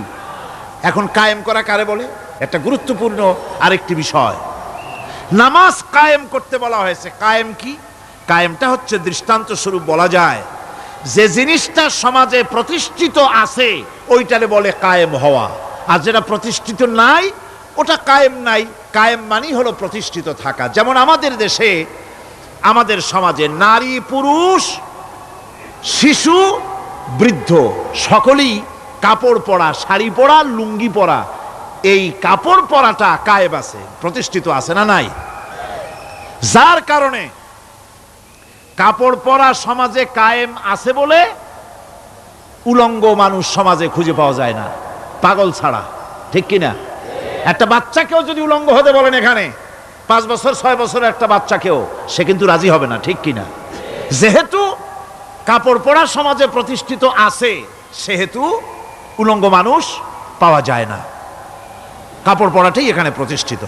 [SPEAKER 1] এখন কায়েম করা কারে বলে? একটা গুরুত্বপূর্ণ আরেকটি বিষয়। নামাজ কায়েম করতে বলা হয়েছে। কায়েম কি? কায়েমটা হচ্ছে দৃষ্টান্ত স্বরূপ বলা যায় যে জিনিসটা সমাজে প্রতিষ্ঠিত আছে ওইটারে বলে কায়েম হওয়া, আর যেটা প্রতিষ্ঠিত নাই ওটা কায়েম নাই। কায়েম মানেই হলো প্রতিষ্ঠিত থাকা। যেমন আমাদের দেশে, আমাদের সমাজে নারী পুরুষ শিশু বৃদ্ধ সকলেই কাপড় পরা, শাড়ি পরা, লুঙ্গি পরা, এই কাপড় পরাটা কায়েম আছে, প্রতিষ্ঠিত আছে না নাই? যার কারণে কাপড় পরা সমাজে কায়েম আছে বলে উলঙ্গ মানুষ সমাজে খুঁজে পাওয়া যায় না, পাগল ছাড়া। ঠিক কিনা? একটা বাচ্চাকেও যদি উলঙ্গ হতে বলেন এখানে, 5 বছর 6 বছরের একটা বাচ্চাকেও, সে কিন্তু রাজি হবে না। ঠিক কিনা? যেহেতু কাপড় পরা সমাজে প্রতিষ্ঠিত আছে, সেহেতু উলঙ্গ মানুষ পাওয়া যায় না, কাপড় পরাটাই এখানে প্রতিষ্ঠিত।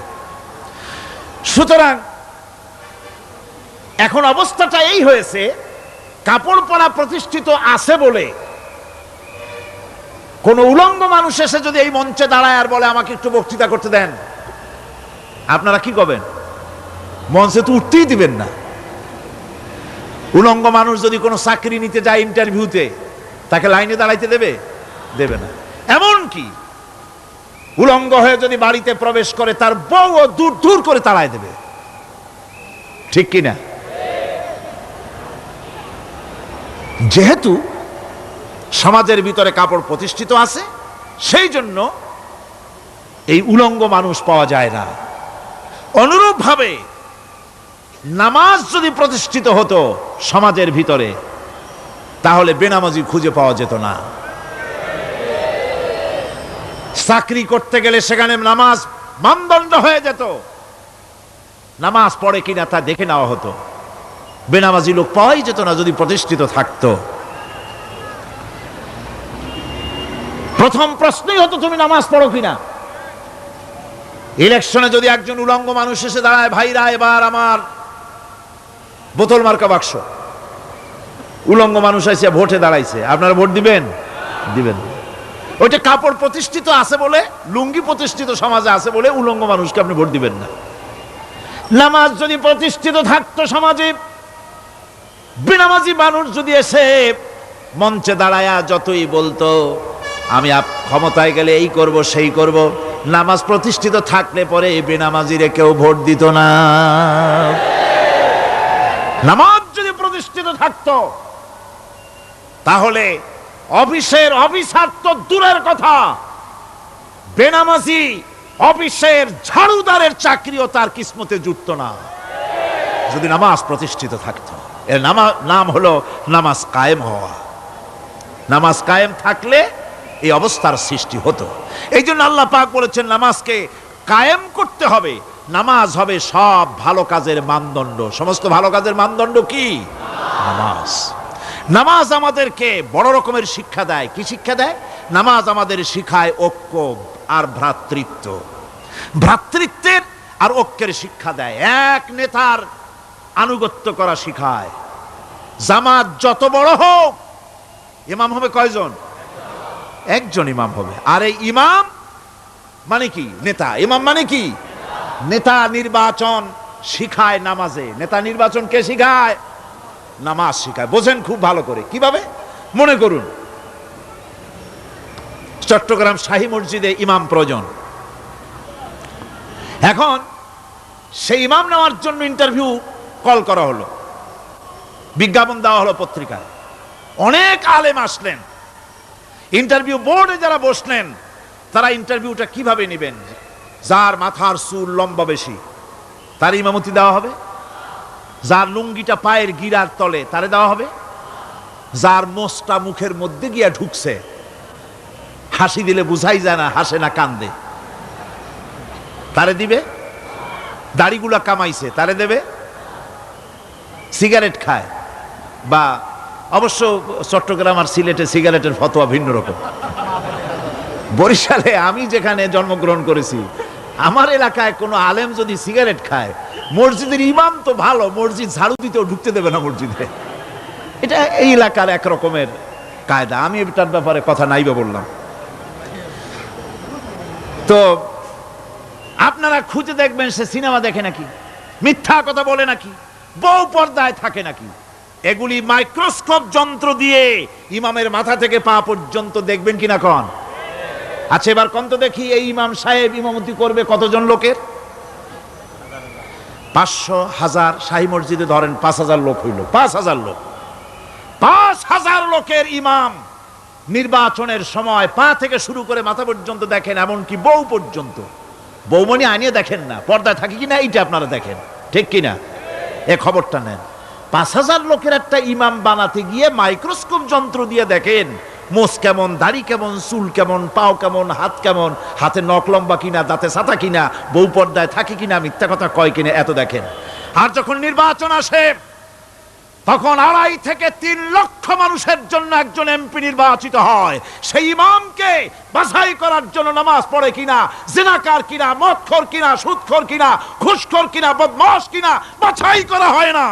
[SPEAKER 1] সুতরাং এখন অবস্থাটা এই হয়েছে, কাপড় পরা প্রতিষ্ঠিত আছে বলে কোন উলঙ্গ মানুষ এসে যদি এই মঞ্চে দাঁড়ায় আর বলে আমাকে একটু বক্তৃতা করতে দেন, আপনারা কি করবেন? মঞ্চে তো উঠতেই দিবেন না। উলঙ্গ মানুষ যদি কোনো চাকরি নিতে যায় ইন্টারভিউতে, তাকে লাইনে দাঁড়াইতে দেবে? দেবে না। এমনকি উলঙ্গ হয়ে যদি বাড়িতে প্রবেশ করে, তার বউও দূর দূর করে তাড়ায় দেবে। ঠিক কিনা? যেহেতু সমাজের ভিতরে কাপড় প্রতিষ্ঠিত আছে, সেই জন্য এই উলঙ্গ মানুষ পাওয়া যায় না। অনুরূপভাবে নামাজ যদি প্রতিষ্ঠিত হতো সমাজের ভিতরে, তাহলে বেনামাজি খুঁজে পাওয়া যেত না। চাকরি করতে গেলে সেখানে নামাজ মানদণ্ড হয়ে যেত, নামাজ পড়ে কিনা তা দেখে নেওয়া হতো। বেনামাজি লোক পাওয়াই যেত না যদি প্রতিষ্ঠিত থাকতো। প্রথম প্রশ্নই হতো তুমি নামাজ পড়ো কিনা। ইলেকশনে যদি একজন উলঙ্গ মানুষ এসে দাঁড়ায়, ভাইরা এবার আমার বোতল মার্কা বাক্স, উলঙ্গ মানুষ এসে ভোটে দাঁড়াইছে, আপনারা ভোট দিবেন? দিবেন। ওইটা কাপড় প্রতিষ্ঠিত আছে বলে, লুঙ্গি প্রতিষ্ঠিত সমাজে আছে বলে উলঙ্গ মানুষকে আপনি ভোট দিবেন না। নামাজ যদি প্রতিষ্ঠিত থাকতো সমাজে, বেনামাজি মানুষ যদি এসে মঞ্চে দাঁড়ায়া যতই বলতো আমি ক্ষমতায় গেলে এই করব সেই করব, নামাজ প্রতিষ্ঠিত থাকলে পরে এই বেনামাজিরে কেউ ভোট দিত না। নামাজ যদি প্রতিষ্ঠিত থাকতো, তাহলে অফিসের অফিসার তো দূরের কথা, বেনামাজি অফিসের ঝাড়ুদারের চাকরিও তার কিসমতে জুটতো না, যদি নামাজ প্রতিষ্ঠিত থাকতো। এর নাম হলো নামাজ কায়েম হওয়া। নামাজ কায়েম থাকলে এই অবস্থার সৃষ্টি হতো। এই জন্য আল্লাহ পাক বলেছেন নামাজকে কায়েম করতে হবে। নামাজ হবে সব ভালো কাজের মানদণ্ড। সমস্ত ভালো কাজের মানদণ্ড কি? নামাজ। নামাজ আমাদেরকে বড় রকমের শিক্ষা দেয়। কি শিক্ষা দেয়? নামাজ আমাদের শিখায় ঐক্য আর ভ্রাতৃত্ব। ভ্রাতৃত্বের আর ঐক্যের শিক্ষা দেয়। এক নেতার আনুগত্য করা শিখায়। জামাত যত বড় হোক, ইমাম হবে কয়জন? একজন ইমাম হবে। আর এই ইমাম মানে কি? নেতা। ইমাম মানে কি? নেতা নির্বাচন শিখায় নামাজে। নেতা নির্বাচন কে শিখায়? নামাজ শিখায়। বোঝেন খুব ভালো করে। কিভাবে? মনে করুন চট্টগ্রাম শাহী মসজিদে ইমাম প্রয়োজন। এখন সেই ইমাম নেওয়ার জন্য ইন্টারভিউ কল করা হলো, বিজ্ঞাপন দেওয়া হলো পত্রিকায়। অনেক আলেম আসলেন। ইন্টারভিউ বোর্ডে যারা বসলেন, তারা ইন্টারভিউটা কিভাবে নেবেন? যার মাথার চুল লম্বা বেশি তার ইমামতি দেওয়া হবে, যার লুঙ্গিটা পায়ের গিরার তলে তারে দেওয়া হবে, যার মোষটা মুখের মধ্যে গিয়া ঢুকছে, হাসি দিলে বুঝাই যায় না হাসে না কান্দে, তারে দিবে। দাড়িগুলা কামাইছে তারে দেবে। সিগারেট খায়, বা অবশ্য চট্টগ্রাম আর সিলেটে সিগারেটের ফতোয়া ভিন্ন রকম। বরিশালে আমি যেখানে জন্মগ্রহণ করেছি, আমার এলাকায় কোনো আলেম যদি সিগারেট খায়, মসজিদের ইমাম তো ভালো, মসজিদ ঝাড়ু দিতেও ঢুকতে দেবে না মসজিদে। এটা এই এলাকার এক রকমের কায়দা। আমি এটার ব্যাপারে কথা নাইবা বললাম। তো আপনারা খুঁজে দেখবেন সে সিনেমা দেখে নাকি, মিথ্যা কথা বলে নাকি, বউ পর্দায় থাকে নাকি। এগুলি মাইক্রোস্কোপ যন্ত্র দিয়ে ইমামের মাথা থেকে পা পর্যন্ত দেখবেন কিনা কন? আচ্ছা এবার কত দেখি, এই ইমাম সাহেব ইমামতি করবে কতজন লোকের? 500, 1000। শাহী মসজিদে ধরেন 5000 লোক হইল। 5000 লোক, 5000 লোকের ইমাম নির্বাচনের সময় পা থেকে শুরু করে মাথা পর্যন্ত দেখেন, এমনকি বউ পর্যন্ত। বৌমনি আনিয়ে দেখেন না, পর্দায় থাকে কিনা এইটা আপনারা দেখেন, ঠিক কিনা? এ খবরটা নেন। 5,000 লোকের একটা ইমাম বানাতে গিয়ে মাইক্রোস্কোপ যন্ত্র দিয়ে দেখেন মোষ কেমন, দাড়ি কেমন, চুল কেমন, পাও কেমন, হাত কেমন, হাতে নখ লম্বা কিনা, দাঁতে ছাতা কিনা, বউ পর্দায় থাকে কিনা, মিথ্যা কথা কয় কিনা, এত দেখেন। আর যখন নির্বাচন আসে তখন 2.5 থেকে 3 লক্ষ মানুষের জন্য একজন এমপি নির্বাচিত হয়। সেই ইমামকে বাছাই করার জন্য নামাজ পড়ে কিনা, জিনাকার কিনা, মদখোর কিনা, সুদখোর কিনা, ঘুষখোর কিনা, বদমাশ কিনা বাছাই করা হয় না।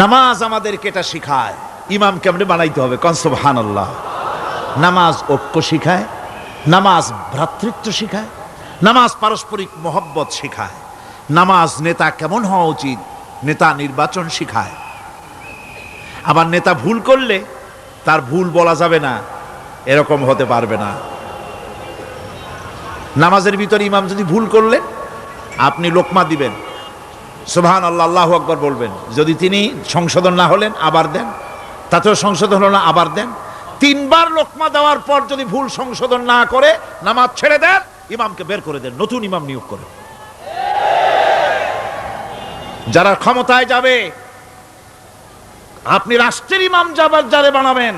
[SPEAKER 1] নামাজ আমাদেরকে এটা শিখায় ইমাম কেমনে বানাইতে হবে। কোন সুবহানাল্লাহ। নামাজ ঐক্য শিখায়, নামাজ ভ্রাতৃত্ব শিখায়, নামাজ পারস্পরিক মহব্বত শিখায়, নামাজ নেতা কেমন হওয়া উচিত, নেতা নির্বাচন শিখায়। আবার নেতা ভুল করলে তার ভুল বলা যাবে না, এরকম হতে পারবে না। নামাজের ভিতরে ইমাম যদি ভুল করলেন, আপনি লোকমা দিবেন, সুবহানাল্লাহ, আল্লাহু আকবার বলবেন। যদি তিনি সংশোধন না হলেন আবার দেন, তাতেও সংশোধন হলো না আবার দেন। 3 বার লোকমা দেওয়ার পর যদি ভুল সংশোধন না করে নামাজ ছেড়ে দেন, ইমামকে বের করে দেন, নতুন ইমাম নিয়োগ করেন। যারা ক্ষমতায় যাবে, আপনি রাষ্ট্রের ইমাম যারে বানাবেন,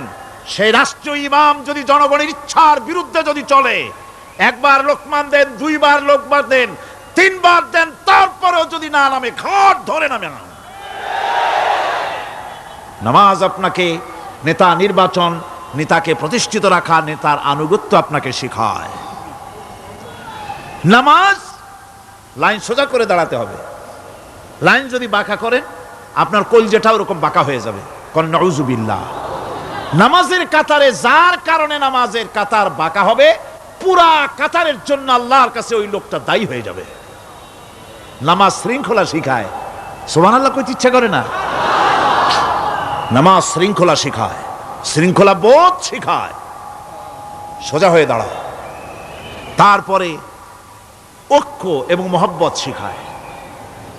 [SPEAKER 1] সেই রাষ্ট্রীয় ইমাম যদি জনগণের ইচ্ছার বিরুদ্ধে যদি চলে, 1 বার লোকমান দেন, 2 বার লোকমান দেন, 3 বার দেন, তারপরেও যদি না নামে, ঘাট ধরে নামে না। নামাজ আপনাকে নেতা নির্বাচন, নেতাকে প্রতিষ্ঠিত রাখা, নেতার আনুগত্য আপনাকে শেখায়। নামাজ লাইন সোজা করে দাঁড়াতে হবে। লাইন যদি বাঁকা করেন, আপনার কলজেটা ওরকম বাঁকা হয়ে যাবে। কোন নাউজুবিল্লাহ। নামাজের কাতারে যার কারণে নামাজের কাতার বাঁকা হবে, পুরা কাতারের জন্য আল্লাহর কাছে ওই লোকটা দায়ী হয়ে যাবে। নামাজ শৃঙ্খলা শিখায়। সুবহানাল্লাহ কইতে ইচ্ছা করে না? নামাজ শৃঙ্খলা শিখায়, শৃঙ্খলা বোধ শিখায়, সোজা হয়ে দাঁড়ায়। তারপরে ঐক্য এবং মহব্বত শিখায়।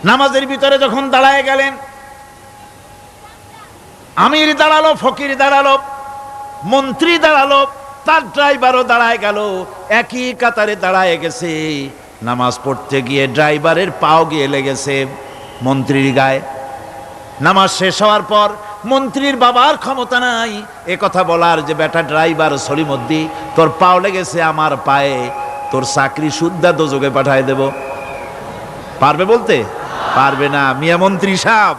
[SPEAKER 1] নামাজের ভিতরে যখন দাঁড়ায় গেলেন, আমির দাঁড়ালো, ফকির দাঁড়ালো, মন্ত্রী দাঁড়ালো, তার ড্রাইভারও দাঁড়ায় গেল, একই কাতারে দাঁড়ায় গেছে। নামাজ পড়তে গিয়ে ড্রাইভারের পাও গিয়ে লেগেছে মন্ত্রীর গায়ে। নামাজ শেষ হওয়ার পর মন্ত্রীর বাবার ক্ষমতা নাই এ কথা বলার যে বেটা ড্রাইভার সলিমুদ্দি, তোর পাও লেগেছে আমার পায়ে, তোর চাকরি শুদ্ধা দোজকে পাঠায় দেব। পারবে বলতে? পারবে না। মিয়া মন্ত্রী সাহেব,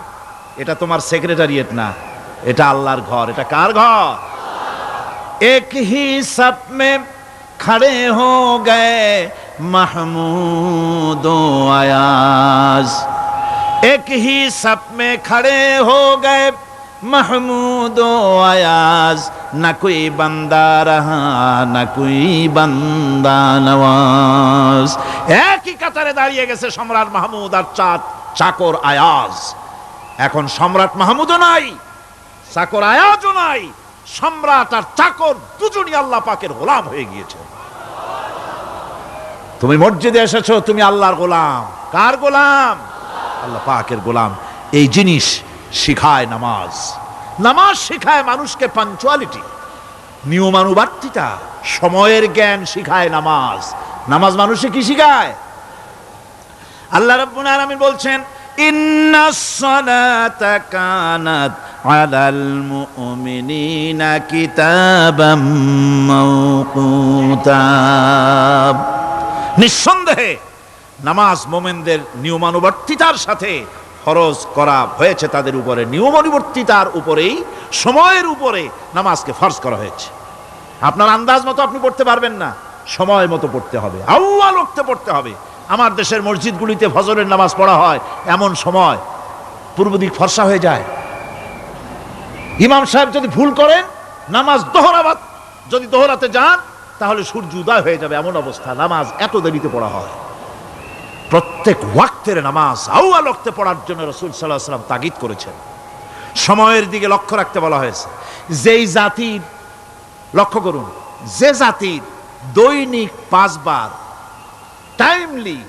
[SPEAKER 1] এটা তোমার সেক্রেটারিয়েট না, এটা আল্লাহর ঘর। এটা কার ঘর? এক হি সব মে খড়ে হো গয়ে মাহমুদ ও আয়াজ, এক হি সব মে খড়ে হো গয়ে महमूद आयाज, न कोई बंदा रहा न कोई बंदा नवाज। একই কাতারে দাঁড়িয়ে গেছে সম্রাট মাহমুদ আর চাকর আয়াজ। এখন সম্রাট মাহমুদও নাই, চাকর আয়াজও নাই, সম্রাট আর চাকর দুজনই আল্লাহ পাকের গোলাম হয়ে গিয়েছে। তুমি মসজিদে এসেছো, তুমি আল্লাহর গোলাম। কার গোলাম? আল্লাহ পাকের গোলাম। এই জিনিস শিখায় নামাজ। নামাজ শিখায় মানুষকে পাঞ্চুয়ালিটি, নিয়মানুবর্তিতা, সময়ের জ্ঞান শিখায় নামাজ। নামাজ মানুষে কি শিখায়? আল্লাহ রাব্বুল আলামিন বলছেন, ইন্নাস সালাতা কানাত আলাল মুমিনিনা কিতাবাম মাওকুতা। নিঃসন্দেহে নামাজ মুমিনদের নিয়মানুবর্তিতার সাথে ফরজ করা হয়েছে, তাদের উপরে নিয়মানুবর্তিতার উপরেই, সময়ের উপরে নামাজকে ফরজ করা হয়েছে। আপনার আন্দাজ মতো আপনি পড়তে পারবেন না, সময় মতো পড়তে হবে, আউয়াল ওয়াক্তে পড়তে হবে। আমার দেশের মসজিদগুলিতে ফজরের নামাজ পড়া হয় এমন সময় পূর্ব দিক ফর্সা হয়ে যায়। ইমাম সাহেব যদি ভুল করেন, নামাজ যদি দোহরাতে যান, তাহলে সূর্য উদয় হয়ে যাবে, এমন অবস্থা। নামাজ এত দেরিতে পড়া হয়। প্রত্যেক ওয়াক্তের নামাজ আউয়াল ওয়াক্তে পড়ার জন্য রাসূল সাল্লাল্লাহু আলাইহি ওয়াসাল্লাম তাগিদ করেছেন। সময়ের দিকে লক্ষ্য রাখতে বলা হয়েছে। যেই জাতির, লক্ষ্য করুন, যে জাতির দৈনিক 5 বার টাইমলি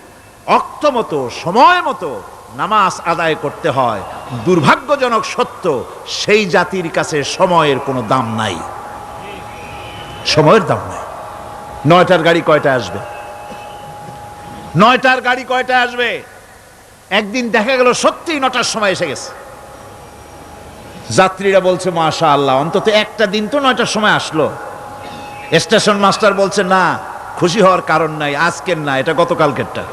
[SPEAKER 1] অক্ত মতো সময় মতো নামাজ আদায় করতে হয়। দুর্ভাগ্যজনক সত্য, সেই জাতির কাছে সময়ের কোনো দাম নাই, সময়ের দাম নাই। 9টার গাড়ি কয়টায় আসবে? 9টার গাড়ি কয়টায় আসবে? একদিন দেখা গেল সত্যি 9টার সময় এসে গেছে। যাত্রীরা বলছে মাশাআল্লাহ, অন্তত একটা দিন তো 9টার সময় আসলো। স্টেশন মাস্টার বলছে না, খুশি হওয়ার কারণ নাই, আজকের না, এটা গতকালকেরটা।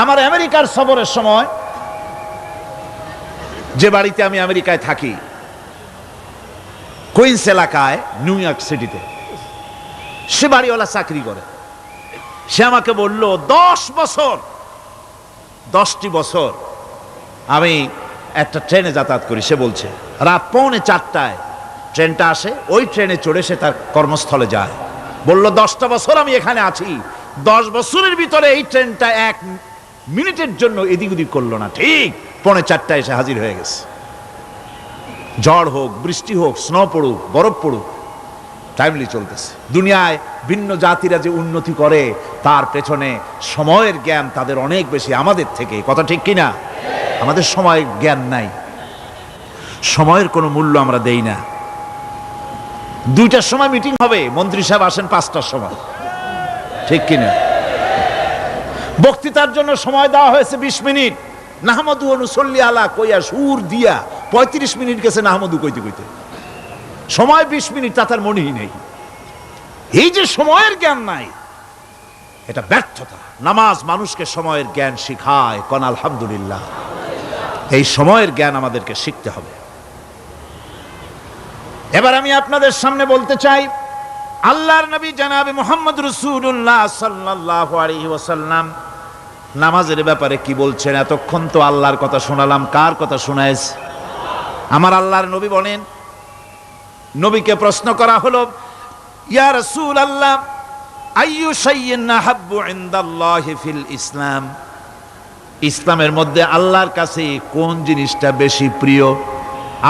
[SPEAKER 1] আমার আমেরিকার সফরের সময়, যে বাড়িতে আমি আমেরিকায় থাকি, কুইন্স এলাকায়, নিউ ইয়র্ক সিটিতে, সে বাড়িওয়ালা চাকরি করে। সে আমাকে বলল 10টি বছর আমি একটা ট্রেনে যাতায়াত করি। সে বলছে রাত 3:45 ট্রেনটা আসে, ওই ট্রেনে চড়ে সে তার কর্মস্থলে যায়। বলল 10টা বছর আমি এখানে আছি, 10 বছরের ভিতরে এই ট্রেনটা 1 মিনিটের জন্য এদিক ওদিক করলো না, ঠিক 3:45 এসে হাজির হয়ে গেছে। ঝড় হোক, বৃষ্টি হোক, স্নো পড়ুক, বরফ পড়ুক, টাইমলি চলতেছে। দুনিয়ায় ভিন্ন জাতিরা যে উন্নতি করে, তার পেছনে সময়ের জ্ঞান তাদের অনেক বেশি আমাদের থেকে। কথা ঠিক কিনা? আমাদের সময়ের জ্ঞান নাই, সময়ের কোনো মূল্য আমরা দেই না। 2টার সময় মিটিং হবে, মন্ত্রী সাহেব আসেন 5টার সময়, ঠিক কিনা? বক্তৃতার জন্য সময় দেওয়া হয়েছে 20 মিনিট, নাহমাদু অনুসল্লি আলা কইয়া সুর দিয়া 35 মিনিট গেছে নাহমাদু কইতে কইতে। সময় 20 মিনিট, তা তার মনেই নেই। এই যে সময়ের জ্ঞান নাই, এটা ব্যর্থতা। নামাজ মানুষকে সময়ের জ্ঞান শিখায়, কোন আলহামদুলিল্লাহ। এই সময়ের জ্ঞান আমাদেরকে শিখতে হবে। এবার আমি আপনাদের সামনে বলতে চাই, আল্লাহর নবী জনাবে মুহাম্মদ রাসূলুল্লাহ সাল্লাল্লাহু আলাইহি ওয়াসাল্লাম নামাজের ব্যাপারে কি বলছেন। এতক্ষণ তো আল্লাহর কথা শোনালাম, কার কথা শোনাইছে? আমার আল্লাহর নবী বলেন, নবীকে প্রশ্ন করা হলো, ইয়া রাসূলুল্লাহ আইয়ু শাইইন আহাব্বু ইনদাল্লাহি ফিল ইসলাম, ইসলামের মধ্যে আল্লাহর কাছে কোন জিনিসটা বেশি প্রিয়?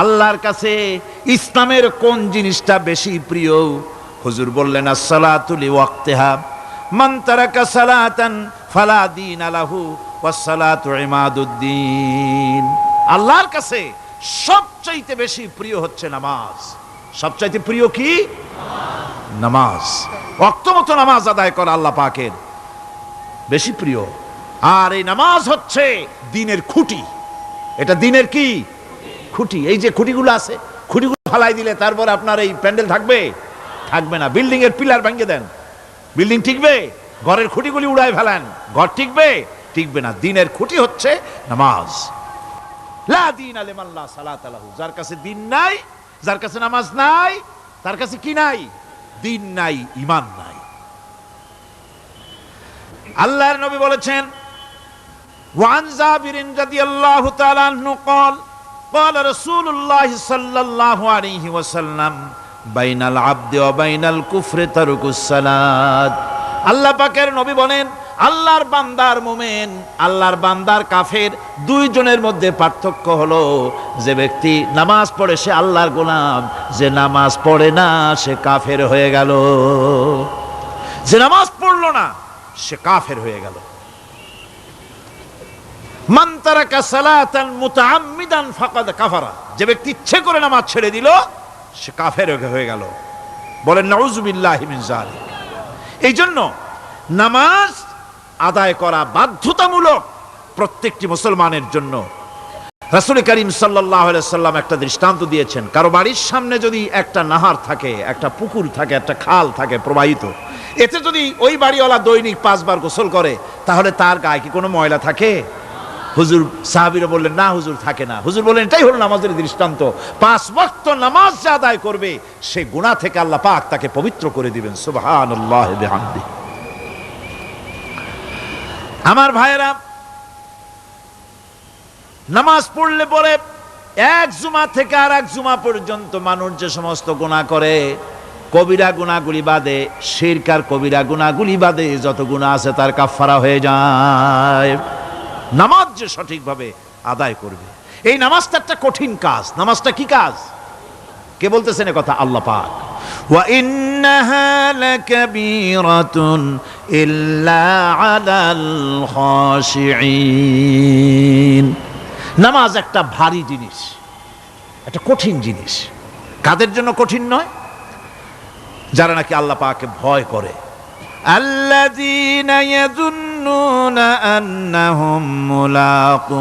[SPEAKER 1] আল্লাহর কাছে ইসলামের কোন জিনিসটা বেশি প্রিয়? হুজুর বললেন as-salatu liwaqtiha, মান তারাকা সালাতান ফালা দীন লাহু ওয়াস-সালাতু ইমাদুদ্দিন। আল্লাহর কাছে সবচাইতে বেশি প্রিয় হচ্ছে নামাজ। সবচাইতে প্রিয় কি? নামাজ। ওয়াক্তমতো নামাজ আদায় করা আল্লাহ পাকের বেশি প্রিয়। আর এই নামাজ হচ্ছে দ্বীনের খুঁটি। এটা দ্বীনের কি? খুঁটি। এই যে খুঁটিগুলো আছে, খুঁটিগুলো ফালাই দিলে তারপর আপনার এই প্যান্ডেল থাকবে? থাকবে না। বিল্ডিং এর পিলার ভেঙে দেন, বিল্ডিং টিকবে? ঘরের খুঁটিগুলি উড়ায় ফেলেন, ঘর টিকবে? টিকবে না। দ্বীনের খুঁটি হচ্ছে নামাজ। লা দীনা লিমান লা সালাতা লাহু, যার কাছে দ্বীন নাই, যার কাছে নামাজ নাই, তার কাছে কি নাই? দ্বীন নাই, ঈমান নাই। আল্লাহর নবী বলেছেন, ওয়ান জাবিরিন রাদিয়াল্লাহু তাআলা আনহু قال قال رسول الله صلى الله عليه وسلم بين العبد وبين الكفر ترك الصلاة। আল্লাহ পাকের নবী বলেন, আল্লাহর বান্দার মুমিন, আল্লাহর বান্দার কাফের, দুইজনের মধ্যে পার্থক্য হলো, যে ব্যক্তি নামাজ পড়ে সে আল্লাহর গোলাম, যে নামাজ পড়ে না সে কাফের হয়ে গেল। যে নামাজ পড়লো না সে কাফের হয়ে গেল। মান তারাকা সালাতান মুতাআম্মিদান ফাকাদ কাফারা, যে ব্যক্তি ইচ্ছে করে নামাজ ছেড়ে দিল সে কাফের হয়ে গেল। বলেন নাউযুবিল্লাহি মিন যালিক। এই জন্য নামাজ আদায় করা বাধ্যতামূলক প্রত্যেকটি মুসলমানের জন্য। রাসূল করিম সাল্লাল্লাহু আলাইহি ওয়াসাল্লাম একটা দৃষ্টান্ত দিয়েছেন, কারো বাড়ির সামনে যদি একটা নাহার থাকে, একটা পুকুর থাকে, একটা খাল থাকে প্রবাহিত, এতে যদি ওই বাড়িওয়ালা দৈনিক 5 বার গোসল করে, তাহলে তার গায়ে কি কোনো ময়লা থাকে? হুজুর, সাহাবীরা বললেন না হুজুর, থাকে না। হুজুর বললেন এটাই হলো নামাজের দৃষ্টান্ত। 5 ওয়াক্ত নামাজ যে আদায় করবে সে গুনাহ থেকে আল্লাহ পাক তাকে পবিত্র করে দিবেন। সুবহানাল্লাহি বিহামদি। আমার ভাইয়েরা, নামাজ পড়লে পরে এক জুমা থেকে আর এক জুমা পর্যন্ত মানুষ যে সমস্ত গুনাহ করে, কবিরা গুনাহগুলি বাদে, শিরক আর কবিরা গুনাহগুলি বাদে যত গুনাহ আছে তার কাফারা হয়ে যায়। নামাজ যে সঠিকভাবে আদায় করবে, এই নামাজটা একটা কঠিন কাজ। নামাজটা কি কাজ? কে বলতেছেন এ কথা? আল্লাহ পাক। ওয়া ইন্নাহা লাকাবীরাতুন ইল্লা আলাল খাশিঈন। নামাজ একটা ভারী জিনিস, একটা কঠিন জিনিস। কাদের জন্য কঠিন নয়? যারা নাকি আল্লাহ পাককে ভয় করে। আল্লাযীনা ইয়াযুন্নুনা আন্নাহুম মুলাকু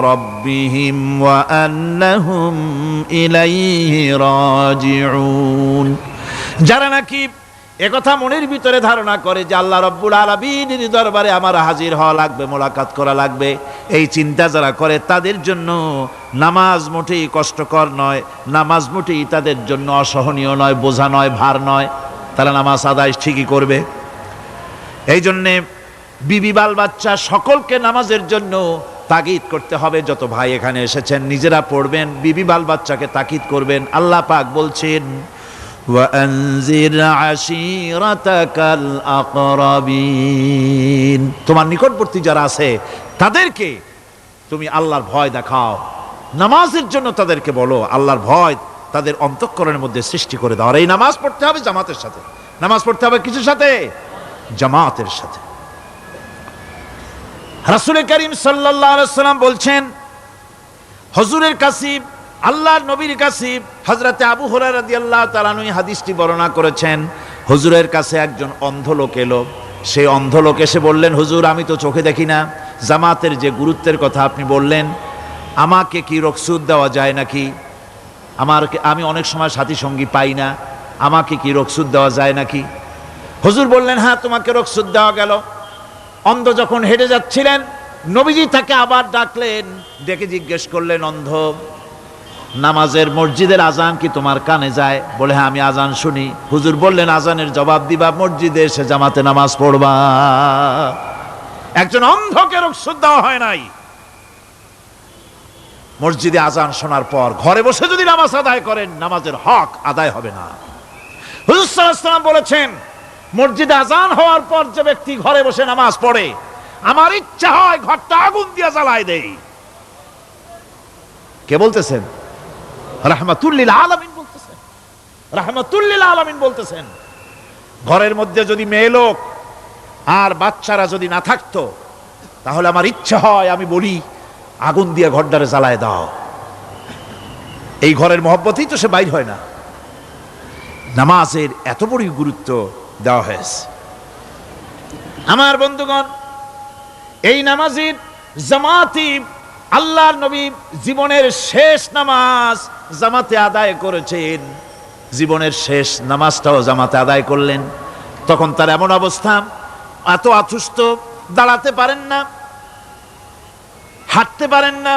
[SPEAKER 1] রাব্বিহিম ওয়া আন্নাহুম ইলাইহি রাজিউন। যারা নাকি একথা মনের ভিতরে ধারণা করে যে আল্লাহ রাব্বুল আলামিনের দরবারে আমার হাজির হওয়া লাগবে, মোলাকাত করা লাগবে, এই চিন্তা যারা করে তাদের জন্য নামাজ মোটেই কষ্টকর নয়, নামাজ মোটেই তাদের জন্য অসহনীয় নয়, বোঝা নয়, ভার নয়। তারা নামাজ আদায় ঠিকই করবে। এই জন্যে বিবি বাল বাচ্চা সকলকে নামাজের জন্য তাগিদ করতে হবে। যত ভাই এখানে এসেছেন নিজেরা পড়বেন, বিবি বাল বাচ্চাকে তাকিদ করবেন। আল্লাহ পাক বলছেন ওয়ানজির আশিরাতাকাল আকরাবিন, তোমার নিকটবর্তী যারা আছে তাদেরকে তুমি আল্লাহর ভয় দেখাও। নামাজের জন্য তাদেরকে বলো আল্লাহর ভয় তাদের অন্তঃকরণের মধ্যে সৃষ্টি করে দাও। আর এই নামাজ পড়তে হবে জামাতের সাথে। নামাজ পড়তে হবে কিসের সাথে? জামাতের সাথে। রাসূল করিম সাল্লাল্লাহু আলাইহি ওয়াসাল্লাম বলছেন, হুজুরের কাছে, আল্লাহর নবীর কাছে হযরতে আবু হুরায়রা রাদিয়াল্লাহু তাআলা আনহু হাদিসটি বর্ণনা করেছেন। হুজুরের কাছে একজন অন্ধ লোক এলো। সেই অন্ধ লোক এসে বললেন, হুজুর আমি তো চোখে দেখি না, জামাতের যে গুরুত্বের কথা আপনি বললেন, আমাকে কি রুখসত দেওয়া যায় নাকি? আমি অনেক সময় সাথী সঙ্গী পাই না, আমাকে কি রুখসত দেওয়া যায় নাকি? হুজুর বললেন, হ্যাঁ তোমাকে রুখসত দেওয়া গেল। অন্ধ যখন হেঁটে যাচ্ছিলেন নবীজি তাকে আবার ডাকলেন, ডেকে জিজ্ঞেস করলেন, অন্ধ নামাজের মসজিদের আজান কি তোমার কানে যায়? বলে হ্যাঁ আমি আজান শুনি। হুজুর বললেন, আজানের জবাব দিবা, মসজিদে এসে জামাতে নামাজ পড়বা। একজন অন্ধকে রুখসত দেওয়া হয় নাই। মসজিদে আজান শোনার পর ঘরে বসে যদি নামাজ আদায় করেন নামাজের হক আদায় হবে না। হুজুর সাল্লাল্লাহু আলাইহি ওয়াসাল্লাম বলেছেন, মসজিদে আজান হওয়ার পর যে ব্যক্তি ঘরে বসে নামাজ পড়ে, আমার ইচ্ছা হয় ঘরটা আগুন দিয়ে জ্বালায় দেই। কে বলতেছেন? রাহমাতুল লিল আলামিন বলতেছেন। রাহমাতুল লিল আলামিন বলতেছেন, ঘরের মধ্যে যদি মেয়ে লোক আর বাচ্চারা যদি না থাকতো তাহলে আমার ইচ্ছা হয় আমি বলি আগুন দিয়ে ঘরটারে জ্বালায় দাও। এই ঘরের মহব্বতেই তো সে বাইর হয় না। নামাজের এত বড় গুরুত্ব দেওয়া হয়েছে। আমার বন্ধুগণ, এই নামাজের জামাতি আল্লাহর নবী জীবনের শেষ নামাজ জামাতে আদায় করেছেন। জীবনের শেষ নামাজটাও জামাতে আদায় করলেন। তখন তার এমন অবস্থা, এত অসুস্থ, দাঁড়াতে পারেন না, হাঁটতে পারেন না।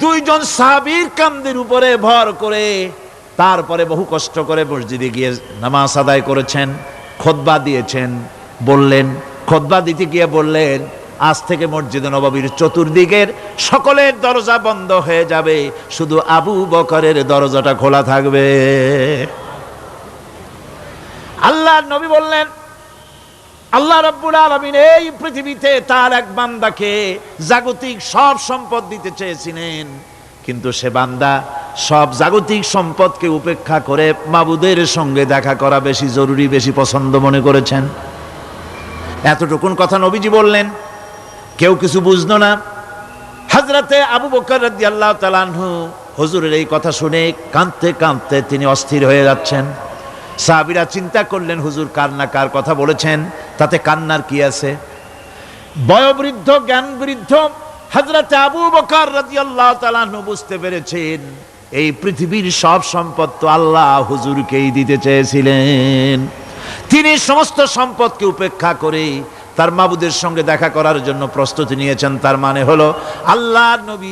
[SPEAKER 1] দুইজন সাহাবীর কাঁধের উপরে ভর করে তারপরে বহু কষ্ট করে মসজিদে গিয়ে নামাজ আদায় করেছেন। খুতবা দিয়েছেন, বললেন, খুতবা দিতে গিয়ে বললেন, আজ থেকে মসজিদে নববীর চতুর্দিকের সকলের দরজা বন্ধ হয়ে যাবে, শুধু আবু বকরের দরজাটা খোলা থাকবে। আল্লাহর নবী বললেন, আল্লাহ রাব্বুল আলামিন এই পৃথিবীতে তার এক বান্দাকে জাগতিক সব সম্পদ দিতে চেয়েছিলেন, কিন্তু সে বান্দা সব জাগতিক সম্পদকে উপেক্ষা করে মাবুদের সঙ্গে দেখা করা বেশি জরুরি, বেশি পছন্দ মনে করেছেন। এতটুকুন কথা নবীজি বললেন, কেউ কিছু বুঝলো না। হযরতে আবু বকর রাদিয়াল্লাহু তাআলা আনহু হুজুরের এই কথা শুনে কাঁদতে কাঁদতে তিনি অস্থির হয়ে যাচ্ছেন। সাহাবীরা চিন্তা করলেন, হুজুর কার না কার কথা বলেছেন, তাতে কান্নার কি আছে? বয়োবৃদ্ধ, জ্ঞান বৃদ্ধ হযরতে আবু বকর রাদিয়াল্লাহু তাআলা আনহু বুঝতে পেরেছেন এই পৃথিবীর সব সম্পদ তো আল্লাহ হুজুরকেই দিতে চেয়েছিলেন। তিনি সমস্ত সম্পদকে উপেক্ষা করে তার মাবুদের সঙ্গে দেখা করার জন্য প্রস্তুতি নিয়েছেন। তার মানে হলো আল্লাহর নবী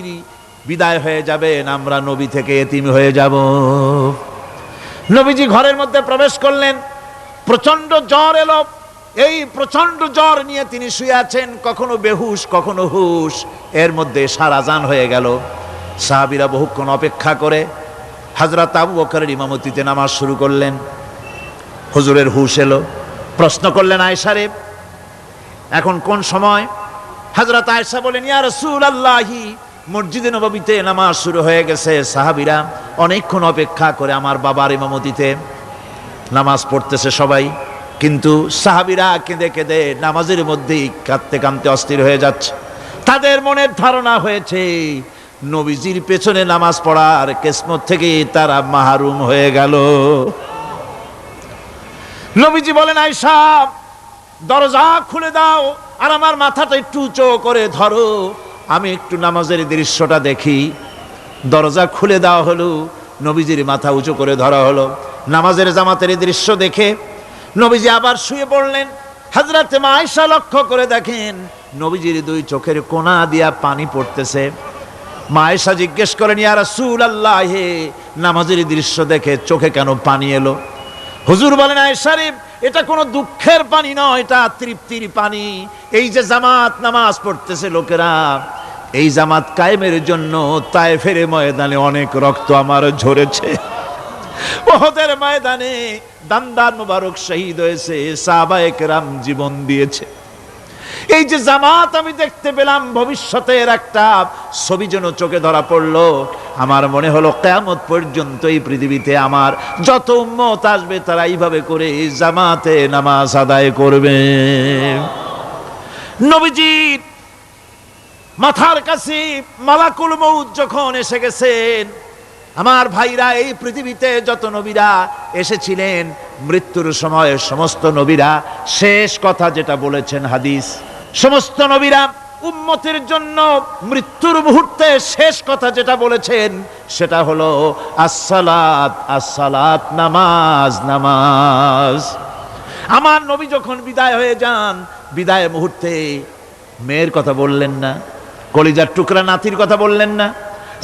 [SPEAKER 1] বিদায় হয়ে যাবেন, আমরা নবী থেকে এতিম হয়ে যাব। নবীজি ঘরের মধ্যে প্রবেশ করলেন, প্রচন্ড জ্বর এলো। এই প্রচন্ড জ্বর নিয়ে তিনি শুয়ে আছেন, কখনো বেহুশ কখনো হুশ। এর মধ্যে সারাজান হয়ে গেল। সাহাবীরা বহুক্ষণ অপেক্ষা করে হযরত আবু বকরের ইমামতিতে নামাজ শুরু করলেন। হুজুরের হুশ এলো, প্রশ্ন করলেন, আয়েশা রে এখন কোন সময়? হযরত আয়েশা বলেন, ইয়া রাসূলুল্লাহি, মসজিদে নববীতে নামাজ শুরু হয়ে গেছে, সাহাবীরা অনেকক্ষণ অপেক্ষা করে আমার বাবার ইমামতিতে। নামাজ পড়তেছে সবাই, কিন্তু সাহাবীরা কেঁদে কেঁদে নামাজের মধ্যেই কাঁদতে কাঁদতে অস্থির হয়ে যাচ্ছে। তাদের মনের ধারণা হয়েছে নবীজির পেছনে নামাজ পড়ার কিসমত থেকে তারা মাহরুম হয়ে গেল। নবীজি বলেন, আয়েশা দরজা খুলে দাও আর আমার মাথাটা একটু উঁচু করে ধরো, আমি একটু নামাজের দৃশ্যটা দেখি। দরজা খুলে দেওয়া হলো, নবীজির মাথা উঁচু করে ধরা হলো। নামাজের জামাতের দৃশ্য দেখে নবীজি আবার শুয়ে পড়লেন। হযরত মা আয়েশা লক্ষ্য করে দেখেন নবীজির দুই চোখের কোণা দিয়া পানি পড়তেছে। মা আয়েশা জিজ্ঞেস করেন, ইয়া রাসূলুল্লাহ, হে নামাজের দৃশ্য দেখে চোখে কেন পানি এলো? হুজুর বলেন, আয়েশা রে, এটা কোনো দুঃখের পানি নয়, এটা তৃপ্তির পানি। এই যে জামাত নামাজ পড়তেছে লোকেরা, এই জামাত কায়েমের জন্য তায়েফের ময়দানে অনেক রক্ত আমার ঝরেছে, উহুদের ময়দানে দান্দান মুবারক শহীদ হয়েছে, সাহাবায়ে কেরাম জীবন দিয়েছে। এই যে জামাত আমি দেখতে পেলাম, ভবিষ্যতের একটা ছবি যেন চোখে ধরা পড়লো। আমার মনে হলো কিয়ামত পর্যন্ত এই পৃথিবীতে আমার যত উম্মত আসবে তারা এইভাবে করে জামাতে নামাজ আদায় করবে। নবীজির মাথার কাছে মালাকুল মউত যখন এসে গেছেন, আমার ভাইরা, এই পৃথিবীতে যত নবীরা এসেছিলেন মৃত্যুর সময় সমস্ত নবীরা শেষ কথা যেটা বলেছেন, হাদিস, সমস্ত নবীরা উম্মতের জন্য মৃত্যুর মুহূর্তে শেষ কথা যেটা বলেছেন সেটা হলো আসসালাত, আসসালাত, নামাজ, নামাজ। আমার নবী যখন বিদায় হয়ে যান, বিদায় মুহূর্তে মেয়ের কথা বললেন না, কলিজার টুকরা নাতির কথা বললেন না,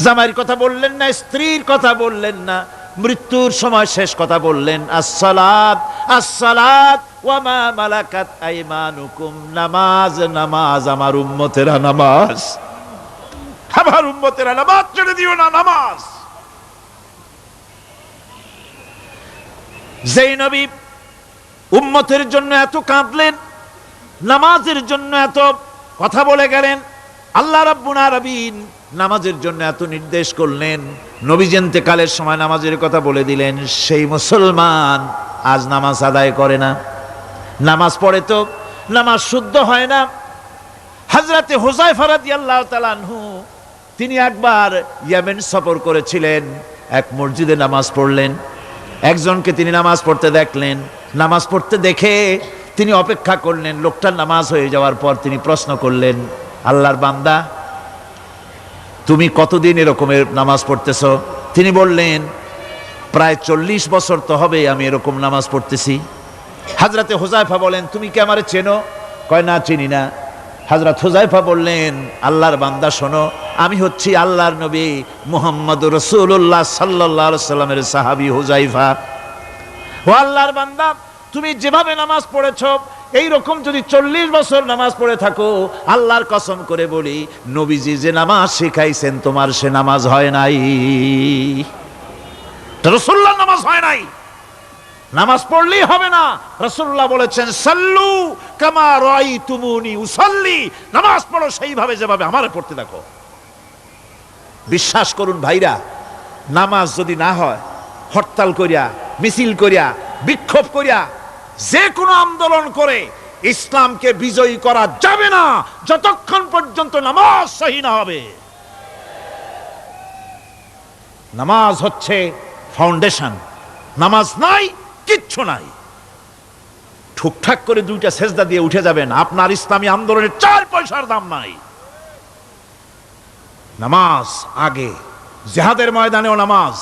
[SPEAKER 1] জামাইয়ের কথা বললেন না, স্ত্রীর কথা বললেন না, মৃত্যুর সময় শেষ কথা বললেন আসসালাত, আসসালাত ওয়া মা মালাকাত আইমানুকুম, নামাজ, নামাজ, আমার উম্মতেরা নামাজ, আমার উম্মতেরা নামাজ ছেড়ে দিও না, নামাজ। যেই নবী উম্মতের জন্য এত কাঁদলেন, নামাজের জন্য এত কথা বলে গেলেন, আল্লাহ রাব্বুল আলামিন নামাজের জন্য এত নির্দেশ করলেন, নবীজি ইন্তেকালের সময় নামাজের কথা বলে দিলেন, সেই মুসলমান আজ নামাজ আদায় করে না, নামাজ পড়ে তো নামাজ শুদ্ধ হয় না। হযরতে হুযায়ফা রাদিয়াল্লাহু তাআলা আনহু তিনি একবার ইয়েমেন সফর করেছিলেন, এক মসজিদে নামাজ পড়লেন, একজনকে তিনি নামাজ পড়তে দেখলেন, নামাজ পড়তে দেখে তিনি অপেক্ষা করলেন, লোকটার নামাজ হয়ে যাওয়ার পর তিনি প্রশ্ন করলেন, আল্লাহর বান্দা, তুমি কতদিন এরকমের নামাজ পড়তেছ? তিনি বললেন, প্রায় 40 বছর তো হবে আমি এরকম নামাজ পড়তেছি। হযরতে হুযায়ফা বলেন, তুমি কি আমারে চেনো? কয়, না, চিনি না। হযরত হুযায়ফা বললেন, আল্লাহর বান্দা শোনো, আমি হচ্ছি আল্লাহর নবী মুহাম্মদুর রাসূলুল্লাহ সাল্লাল্লাহু আলাইহি সাল্লামের সাহাবী হুযায়ফা। ও আল্লাহর বান্দা, তুমি যেভাবে নামাজ পড়েছো এই রকম যদি 40 বছর নামাজ পড়ে থাকো, আল্লাহর কসম করে বলি, নবীজি যে নামাজ শিখাইছেন তোমার সে নামাজ হয় নাই, রাসূলুল্লাহর নামাজ হয় নাই। নামাজ পড়লেই হবে না, রাসূলুল্লাহ বলেছেন, সাল্লু কামা রাআইতুমুনি উসাল্লি, নামাজ পড়ো সেইভাবে যেভাবে আমারে পড়তে দেখো। বিশ্বাস করুন ভাইরা, নামাজ যদি না হয়, হরতাল করিয়া, মিছিল করিয়া, বিক্ষোভ করিয়া, যে কোনো আন্দোলন করে ইসলামকে বিজয়ী করা যাবে না যতক্ষণ পর্যন্ত নামাজ সহি না হবে। নামাজ হচ্ছে ফাউন্ডেশন, নামাজ নাই কিচ্ছু নাই। ঠুকঠাক করে 2টা সেজদা দিয়ে উঠে যাবেন, আপনার ইসলামী আন্দোলনের 4 পয়সার দাম নাই। নামাজ আগে, জিহাদের ময়দানেও নামাজ,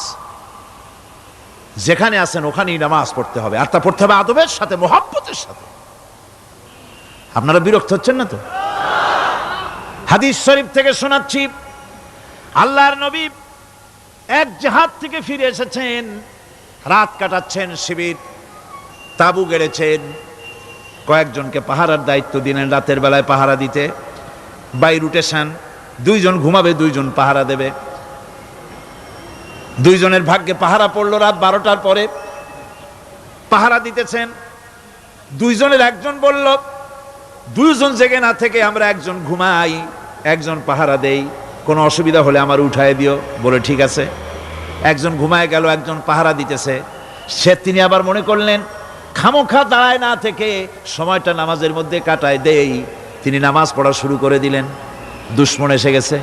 [SPEAKER 1] যেখানে আছেন ওখানেই নামাজ পড়তে হবে, আর তা পড়তে হবে আদবের সাথে, মুহাব্বতের সাথে। আপনারা বিরক্ত হচ্ছেন না তো? হাদিস শরীফ থেকে শোনাচ্ছি, আল্লাহর নবী এক জিহাদ থেকে ফিরে এসেছেন, রাত কাটাচ্ছেন, শিবির তাবু গেড়েছেন, কয়েকজনকে পাহারার দায়িত্ব দিলেন রাতের বেলায় পাহারা দিতে, বাই রুটেশন, 2 জন ঘুমাবে, 2 জন পাহারা দেবে। 2 জনের ভাগ্যে পাহারা পড়লো রাত 12টার পরে, পাহারা দিতেছেন। 2 জনের একজন বলল, 2 জন জেগে না থেকে আমরা একজন ঘুমাই, একজন পাহারা দেই, কোনো অসুবিধা হলে আমার উঠায় দিও। বলে ঠিক আছে। একজন ঘুমায় গেল, একজন পাহারা দিতেছে। তিনি আবার মনে করলেন খামোখা দাঁড়ায় না থেকে সময়টা নামাজের মধ্যে কাটায় দেই। তিনি নামাজ পড়া শুরু করে দিলেন। দুশমন এসে গেছে।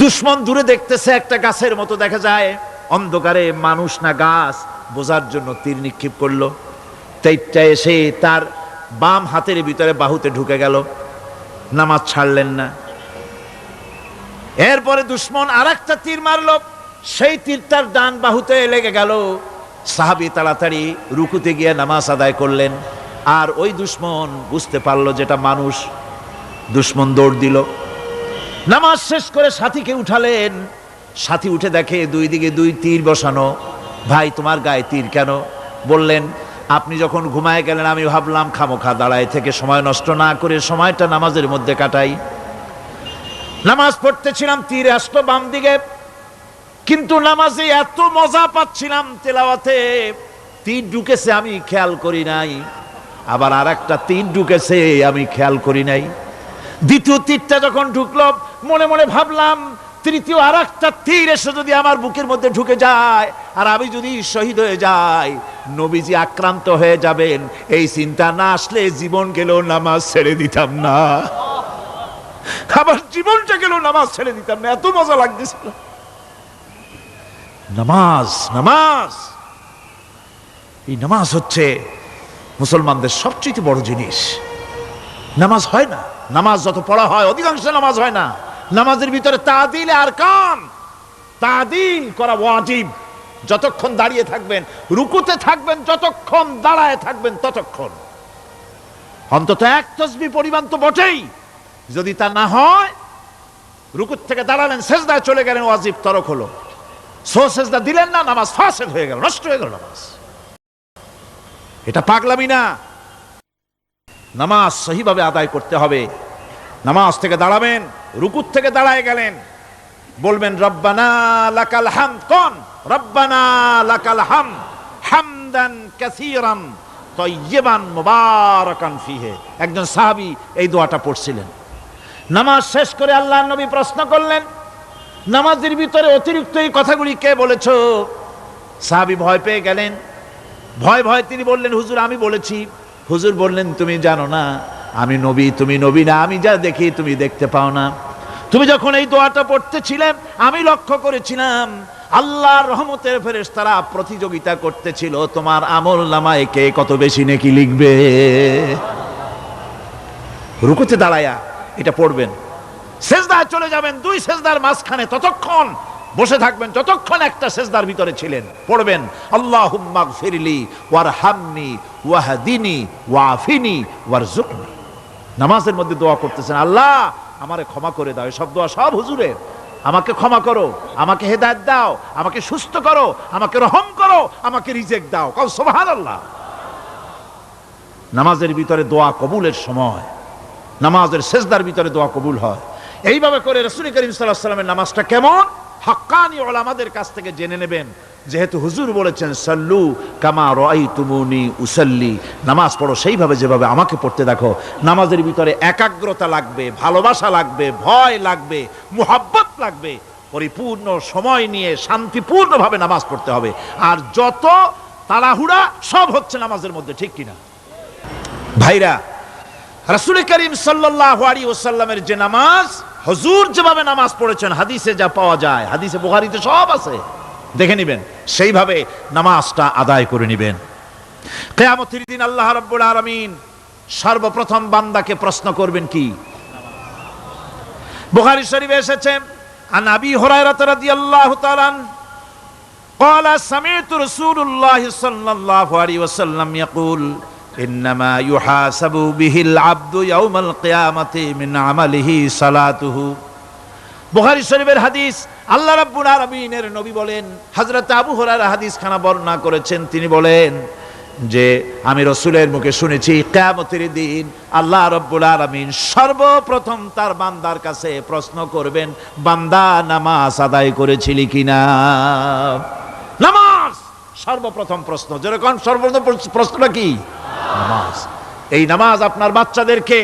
[SPEAKER 1] দুশমন দূরে দেখতেছে, একটা গাছের মতো দেখা যায়, অন্ধকারে মানুষ না গাছ বোঝার জন্য তীর নিক্ষেপ করলো। তীরটা এসে তার বাম হাতের ভিতরে বাহুতে ঢুকে গেল। নামাজ ছাড়লেন না। এরপরে দুশমন আর একটা তীর মারলো, সেই তীরটার ডান বাহুতে লেগে গেল। সাহাবী তাড়াতাড়ি রুকুতে গিয়ে নামাজ আদায় করলেন। আর ওই দুশমন বুঝতে পারলো যেটা মানুষ। দুশমন দৌড় দিল। নামাজ শেষ করে সাথীকে উঠালেন। সাথী উঠে দেখে দুই দিকে দুই তীর বসানো। ভাই, তোমার গায়ে তীর কেন? বললেন, আপনি যখন ঘুমায় গেলেন আমি ভাবলাম খামোখা দাঁড়ায় থেকে সময় নষ্ট না করে সময়টা নামাজের মধ্যে কাটাই। নামাজ পড়তেছিলাম, তীর আসতো বাম দিকে, কিন্তু নামাজে এত মজা পাচ্ছিলাম তেলাওয়াতে, তীর ঢুকেছে আমি খেয়াল করি নাই। আবার আর একটা তীর ঢুকেছে আমি খেয়াল করি নাই। দ্বিতীয় তীরটা যখন ঢুকলো মনে মনে ভাবলাম তৃতীয় আর একটা তীর এসে যদি আমার বুকের মধ্যে ঢুকে যায় আর আমি যদি শহীদ হয়ে যাই, নবীজি আক্রান্ত হয়ে যাবেন, এই চিন্তা না আসলে জীবন গেলেও নামাজ ছেড়ে দিতাম না। আবার জীবনটা গেলেও নামাজ ছেড়ে দিতাম না, এত মজা লাগতেছিল। নামাজ, নামাজ, এই নামাজ হচ্ছে মুসলমানদের সবচেয়ে বড় জিনিস। নামাজ হয় না, নামাজ যত পড়া হয় অধিকাংশ নামাজ হয় না। নামাজের ভিতরে তাদিল আর কাম, তাদিল করা ওয়াজিব। যতক্ষণ দাঁড়িয়ে থাকবেন, রুকুতে থাকবেন, যতক্ষণ দাঁড়ায় থাকবেন ততক্ষণ অন্তত এক তাসবিহ পরিমাণ তো বটেই। যদি তা না হয়, রুকুত থেকে দাঁড়ালেন, সেজদায় চলে গেলেন, ওয়াজিব তরক হলো। সো সেজদা দিলেন না, নামাজ ফাসেদ হয়ে গেল, নষ্ট হয়ে গেল নামাজ। এটা পাগলামি না। নামাজ সহিভাবে আদায় করতে হবে। নামাজ থেকে দাঁড়াবেন, রুকুত থেকে দাঁড়ায় গেলেন, বলবেন রব্বানা লাকাল হামদ। কোন রব্বানা লাকাল হামদ হামদান কাসীরান তাইয়িবান মুবারাকান ফিহি। একজন সাহাবী এই দোয়াটা পড়ছিলেন। নামাজ শেষ করে আল্লাহর নবী প্রশ্ন করলেন, নামাজের ভিতরে অতিরিক্ত এই কথাগুলি কে বলেছো? সাহাবী ভয় পেয়ে গেলেন। ভয় ভয় তিনি বললেন, হুজুর আমি বলেছি। হুজুর বললেন, তুমি জানো না আমি নবী, তুমি নবী না, আমি যা দেখি তুমি দেখতে পাও না। তুমি যখন এই দোয়াটা পড়তেছিলে আমি লক্ষ্য করেছিলাম আল্লাহর রহমতের ফেরেশতারা প্রতিযোগিতা করতেছিল তোমার আমল নামায় কে কত বেশি নেকি লিখবে। রুকুতে দাঁড়ায়া এটা পড়বেন, সেজদায় চলে যাবেন, দুই সেজদার মাঝখানে ততক্ষণ বসে থাকবেন যতক্ষণ একটা সেজদার ভিতরে ছিলেন। পড়বেন আল্লাহুম্মা গফিরলি ওয়ারহামনি ওয়াহদিনি ওয়াফিনি ওয়ারজুকনি। নামাজের মধ্যে দোয়া করতেছেন, আল্লাহ আমারে ক্ষমা করে দাও। এসব দোয়া সব হুজুরের। আমাকে ক্ষমা করো, আমাকে হেদায়েত দাও, আমাকে সুস্থ করো, আমাকে রহম করো, আমাকে রিজেক দাও। কও সুবহানাল্লাহ। নামাজের ভিতরে দোয়া কবুলের সময়, নামাজের সেজদার ভিতরে দোয়া কবুল হয়। এইভাবে করে রাসূল করিম সাল্লাল্লাহু আলাইহি ওয়াসাল্লামের নামাজটা কেমন হাক্কানি উলামাদের কাছ থেকে জেনে নেবেন। যেহেতু হুজুর বলেছেন সাল্লু কামা রাআইতুমুনি উসাল্লি, নামাজ পড়ো সেইভাবে যেভাবে আমাকে পড়তে দেখো। নামাজের ভিতরে একাগ্রতা লাগবে, ভালোবাসা লাগবে, ভয় লাগবে, মুহাব্বত লাগবে। পরিপূর্ণ সময় নিয়ে শান্তিপূর্ণভাবে নামাজ পড়তে হবে। আর যত তাড়াহুড়া সব হচ্ছে নামাজের মধ্যে, ঠিক কিনা ভাইরা? রাসূল করিম সাল্লাল্লাহু আলাইহি ওয়াসাল্লামের যে নামাজ, হুজুর যেভাবে নামাজ পড়েছেন হাদিসে যা পাওয়া যায়, হাদিসে বুখারীতে সব আছে, দেখে নেবেন, সেইভাবে নামাজটা আদায় করে নেবেন। কিয়ামতের দিন আল্লাহ রাব্বুল আলামিন সর্বপ্রথম বান্দাকে প্রশ্ন করবেন কি? বুখারী শরীফে এসেছে, আন আবি হুরায়রা রাদিয়াল্লাহু তাআলা قال سمعت رسول الله صلى الله عليه وسلم يقول إنما يحاسب به العبد يوم القيامة من عمله صلاته। বুখারী শরীফের হাদিস। আল্লাহ রাব্বুল আলামিনের নবী বলেন, হযরত আবু হুরায়রা হাদিস খানা বর্ণনা করেছেন, তিনি বলেন যে আমি রাসূলের মুখে শুনেছি কিয়ামতের দিন আল্লাহ রাব্বুল আলামিন সর্বপ্রথম তার বান্দার কাছে প্রশ্ন করবেন, বান্দা নামাজ আদায় করেছিলি কিনা? নামাজ সর্বপ্রথম প্রশ্ন। যেরকম সর্বপ্রথম প্রশ্নটা কি? নামাজ। এই নামাজ আপনার বাচ্চাদেরকে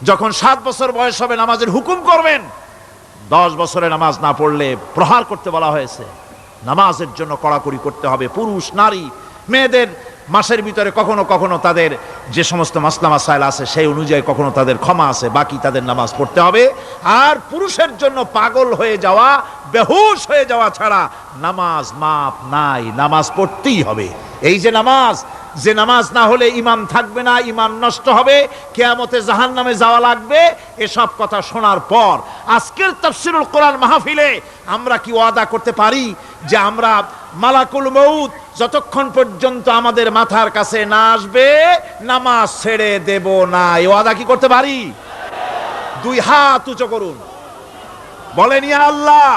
[SPEAKER 1] যখন 7 বছর বয়স হবে নামাজের হুকুম করবেন। 10 বছরে নামাজ না পড়লে প্রহার করতে বলা হয়েছে। নামাজের জন্য কড়াকড়ি করতে হবে। পুরুষ নারী মেয়েদের মাসের ভিতরে কখনো কখনো তাদের যে সমস্ত মাসলা মাসাইল আছে সেই অনুযায়ী কখনো তাদের ক্ষমা আছে, বাকি তাদের নামাজ পড়তে হবে। আর পুরুষের জন্য পাগল হয়ে যাওয়া, বেহুশ হয়ে যাওয়া ছাড়া নামাজ মাপ নাই, নামাজ পড়তেই হবে। এই যে নামাজ না হলে ঈমান থাকবে না, ঈমান নষ্ট হবে, কিয়ামতে জাহান্নামে যাওয়া লাগবে, এসব কথা শোনার পর আজকের তাফসীরুল কোরআন মাহফিলে আমরা কি ওয়াদা করতে পারি যে আমরা মালাকুল মউত যতক্ষণ পর্যন্ত আমাদের মাথার কাছে না আসবে নামাজ ছেড়ে দেব না? এই ওয়াদা কি করতে পারি? দুই হাত উঁচু করুন, বলেন ইয়া আল্লাহ,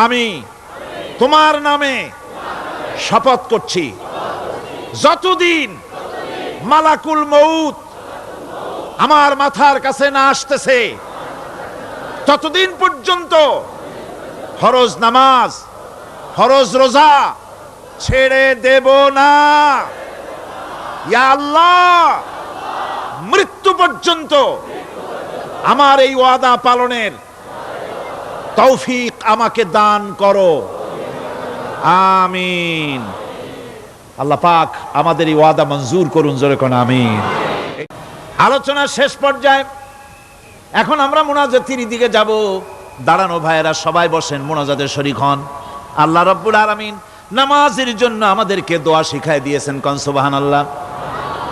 [SPEAKER 1] আমি তোমার নামে শপথ করছি, যতদিন মালাকুল মউত আমার মাথার কাছে না আসতেছে ততদিন পর্যন্ত ফরজ নামাজ, ফরজ রোজা ছেড়ে দেব না। ইয়া আল্লাহ, মৃত্যু পর্যন্ত আমার এই ওয়াদা পালনের তৌফিক আমাকে দান করো, আমিন। আল্লাহ পাক আমাদের এই ওয়াদা মঞ্জুর করুন, জোরে কোন আমিন। আলোচনার শেষ পর্যায়ে এখন আমরা মুনাজাতের দিকে যাব। দাঁড়ানো ভাইয়েরা সবাই বসেন, মুনাজাতের শরীক হন। আল্লাহ রাব্বুল আলামিন নামাজের জন্য আমাদেরকে দোয়া শিখাই দিয়েছেন, কোন সুবহানাল্লাহ।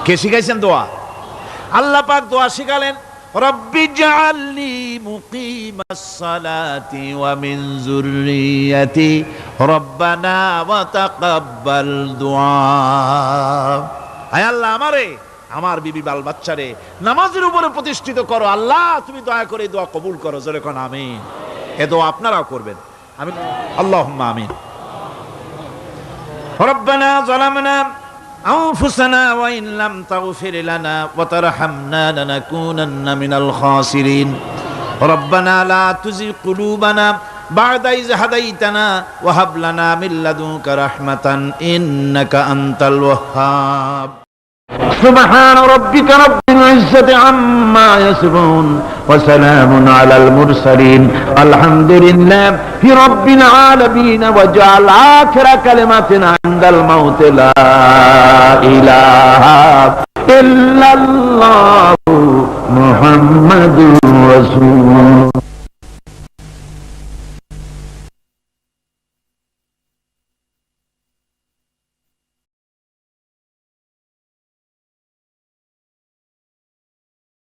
[SPEAKER 1] কে শিখাইছেন দোয়া? আল্লাহ পাক দোয়া শিখালেন, রব্বি জাআলনি মুকিমাস সালাতি ওয়া মিন যুররিয়াতি রব্বানা ওয়া তাকাব্বাল দুআ। আয় আল্লাহ, আমারে আমার বিবি বাল বাচ্চারে নামাজের উপরে প্রতিষ্ঠিত করো। আল্লাহ, তুমি দয়া করে দোয়া কবুল করো, জোরে কোন আমিন। এ দোয়া আপনারাও করবেন, আমিন, আল্লাহুম্মা আমিন। রব্বানা যালামনা আনফুসানা ওয়া ইন লাম তাগফির লানা ওয়া তারহামনা লানাকুনান্না মিনাল খাসিরিন। রব্বানা লা তুযিগ কুলুবানা বা'দা ইয হাদাইতানা ওয়া হাব লানা মিন লাদুনকা রাহমাতান ইন্নাকা আনতাল ওয়াহ্হাব। سبحان ربك رب العزة عما يصفون وسلام على المرسلين الحمد لله رب العالمين وجعل آخر كلمتنا عند الموت لا إله إلا الله محمد رسول